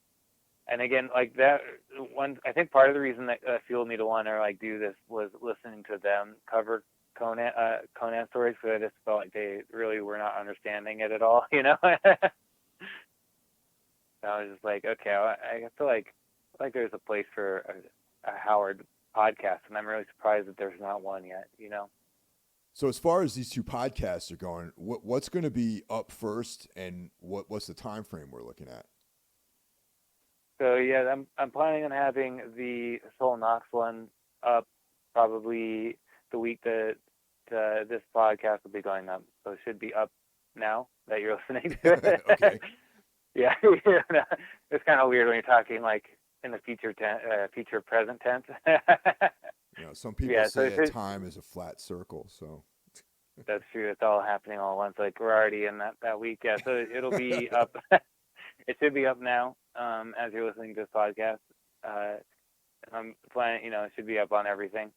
And again, like that one, I think part of the reason that fueled me to want to like do this was listening to them cover Conan stories, because I just felt like they really were not understanding it at all, you know. So I was just like, okay, I feel like there's a place for a Howard podcast, and I'm really surprised that there's not one yet, you know. So as far as these two podcasts are going, what's going to be up first, and what's the time frame we're looking at? So yeah, I'm planning on having the Sol Nox one up probably the week that this podcast will be going up. So it should be up now that you're listening to it. Okay. Yeah, it's kind of weird when you're talking like in the future present tense. Some people say that time is a flat circle, so. That's true. It's all happening all at once. Like we're already in that week. Yeah, so it'll be up. It should be up now, as you're listening to this podcast. I'm planning, it should be up on everything.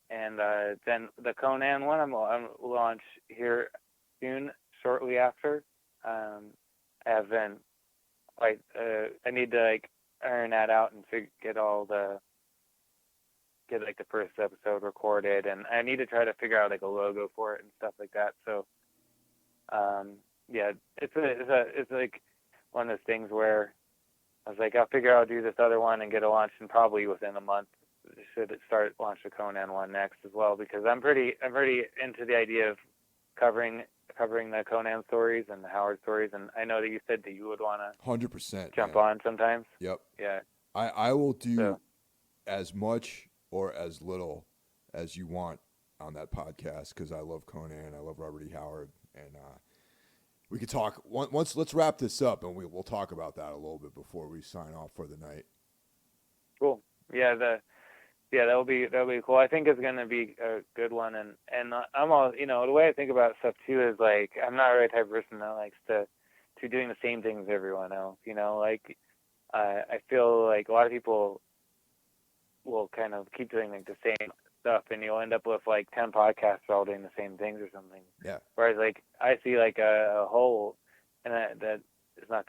And then the Conan one, I'm launch here soon, shortly after. I haven't quite. I need to iron that out and get like the first episode recorded, and I need to try to figure out like a logo for it and stuff like that. So, yeah, it's like one of those things where I was like, I'll figure out, do this other one and get it launched, and probably within a month should start launch the Conan one next as well, because I'm pretty into the idea of covering the Conan stories and the Howard stories, and I know that you said that you would want to 100% jump on sometimes. Yep. Yeah. I will do as much or as little as you want on that podcast, because I love Conan, I love Robert E. Howard, and we could talk once. Let's wrap this up, and we'll talk about that a little bit before we sign off for the night. Cool. Yeah. That'll be cool. I think it's gonna be a good one, and I'm all, the way I think about stuff too is like, I'm not really the type of person that likes to doing the same things as everyone else. Like I feel like a lot of people will kind of keep doing like the same stuff, and you'll end up with like 10 podcasts all doing the same things or something. Yeah. Whereas like I see like a hole, and that's not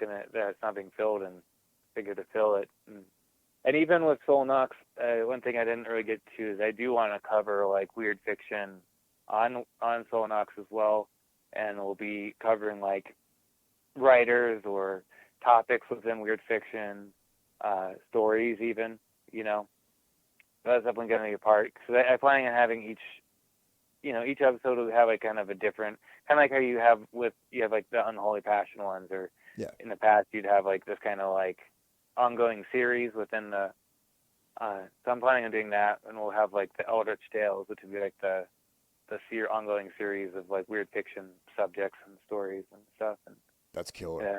being filled, and figure to fill it. And even with Sol Nox, one thing I didn't really get to is I do want to cover like weird fiction on Sol Nox as well, and we'll be covering like writers or topics within weird fiction, stories even, That's definitely going to be a part, because I plan on having each episode will have like kind of a different, kind of like how you have like the Unholy Passion ones, or in the past you'd have like this kind of like ongoing series within the so I'm planning on doing that, and we'll have like the Eldritch Tales, which would be like the ongoing series of like weird fiction subjects and stories and stuff, and that's killer. So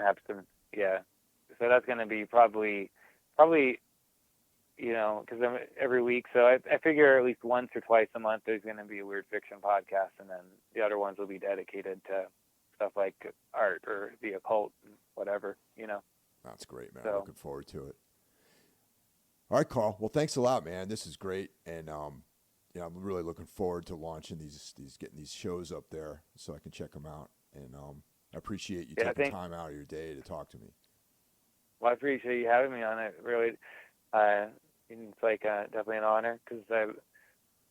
that's going to be probably because I'm every week, so I figure at least once or twice a month there's going to be a weird fiction podcast, and then the other ones will be dedicated to stuff like art or the occult and whatever. That's great, man. Looking forward to it. All right, Karl. Well, thanks a lot, man. This is great, and I'm really looking forward to launching getting these shows up there so I can check them out. And I appreciate you taking time out of your day to talk to me. Well, I appreciate you having me on it. Really, it's like definitely an honor, because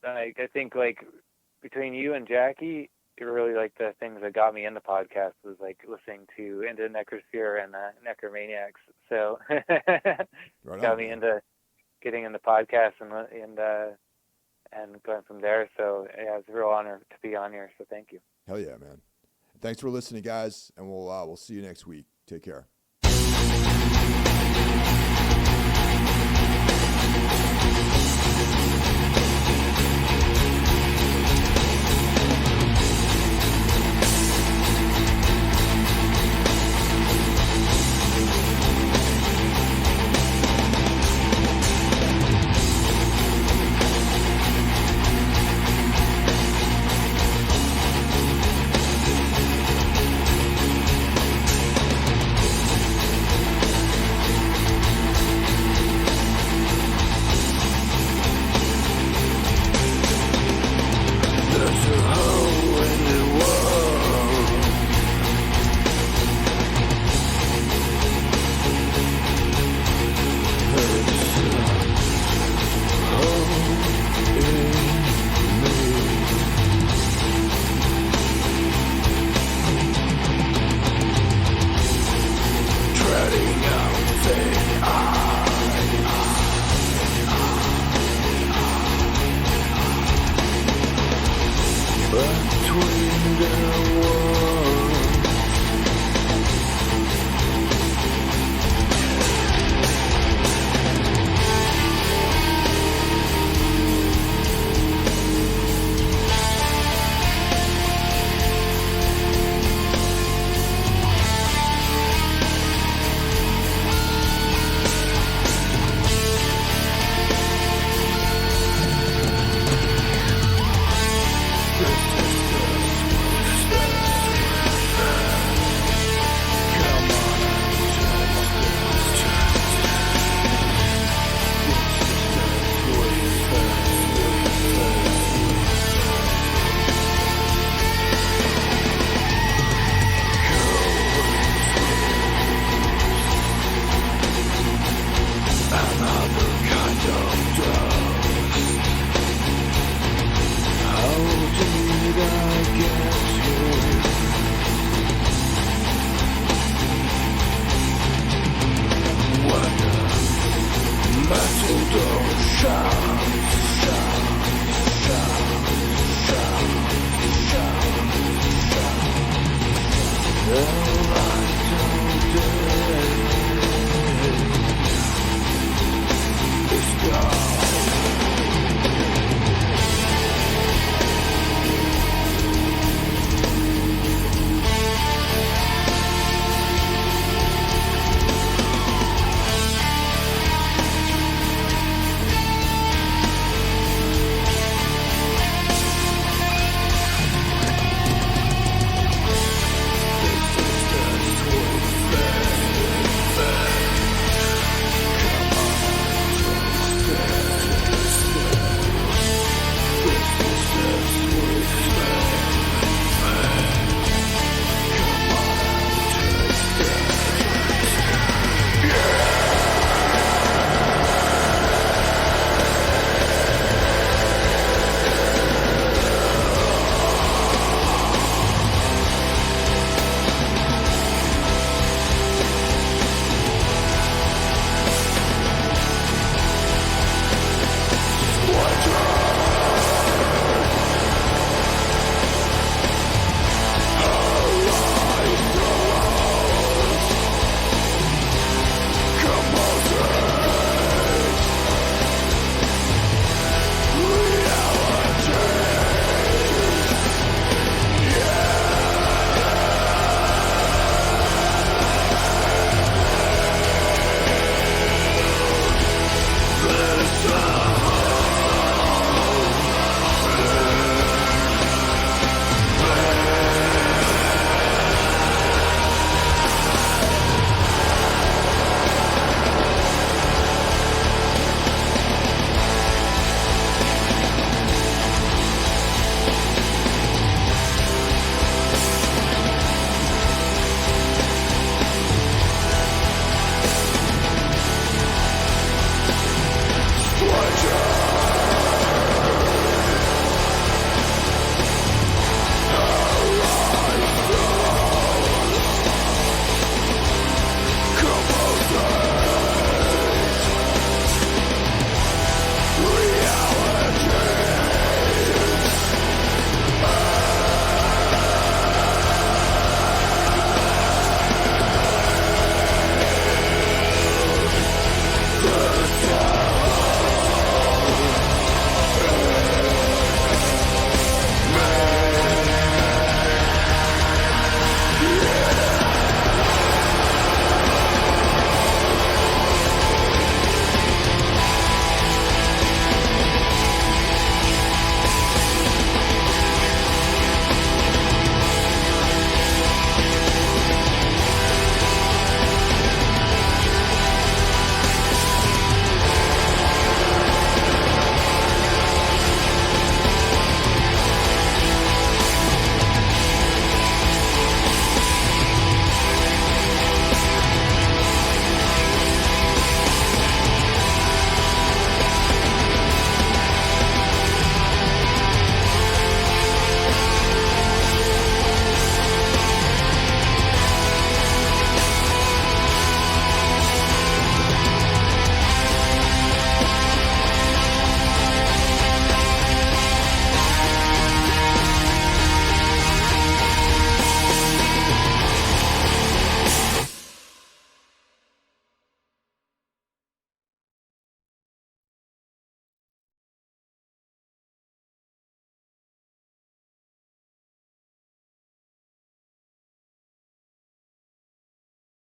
I think like between you and Jackie, really like the things that got me into podcasts was like listening to Into Necrosphere and Necromaniacs. So got me into getting into podcasts and going from there. So yeah, it's a real honor to be on here. So thank you. Hell yeah, man. Thanks for listening, guys, and we'll see you next week. Take care. Yeah.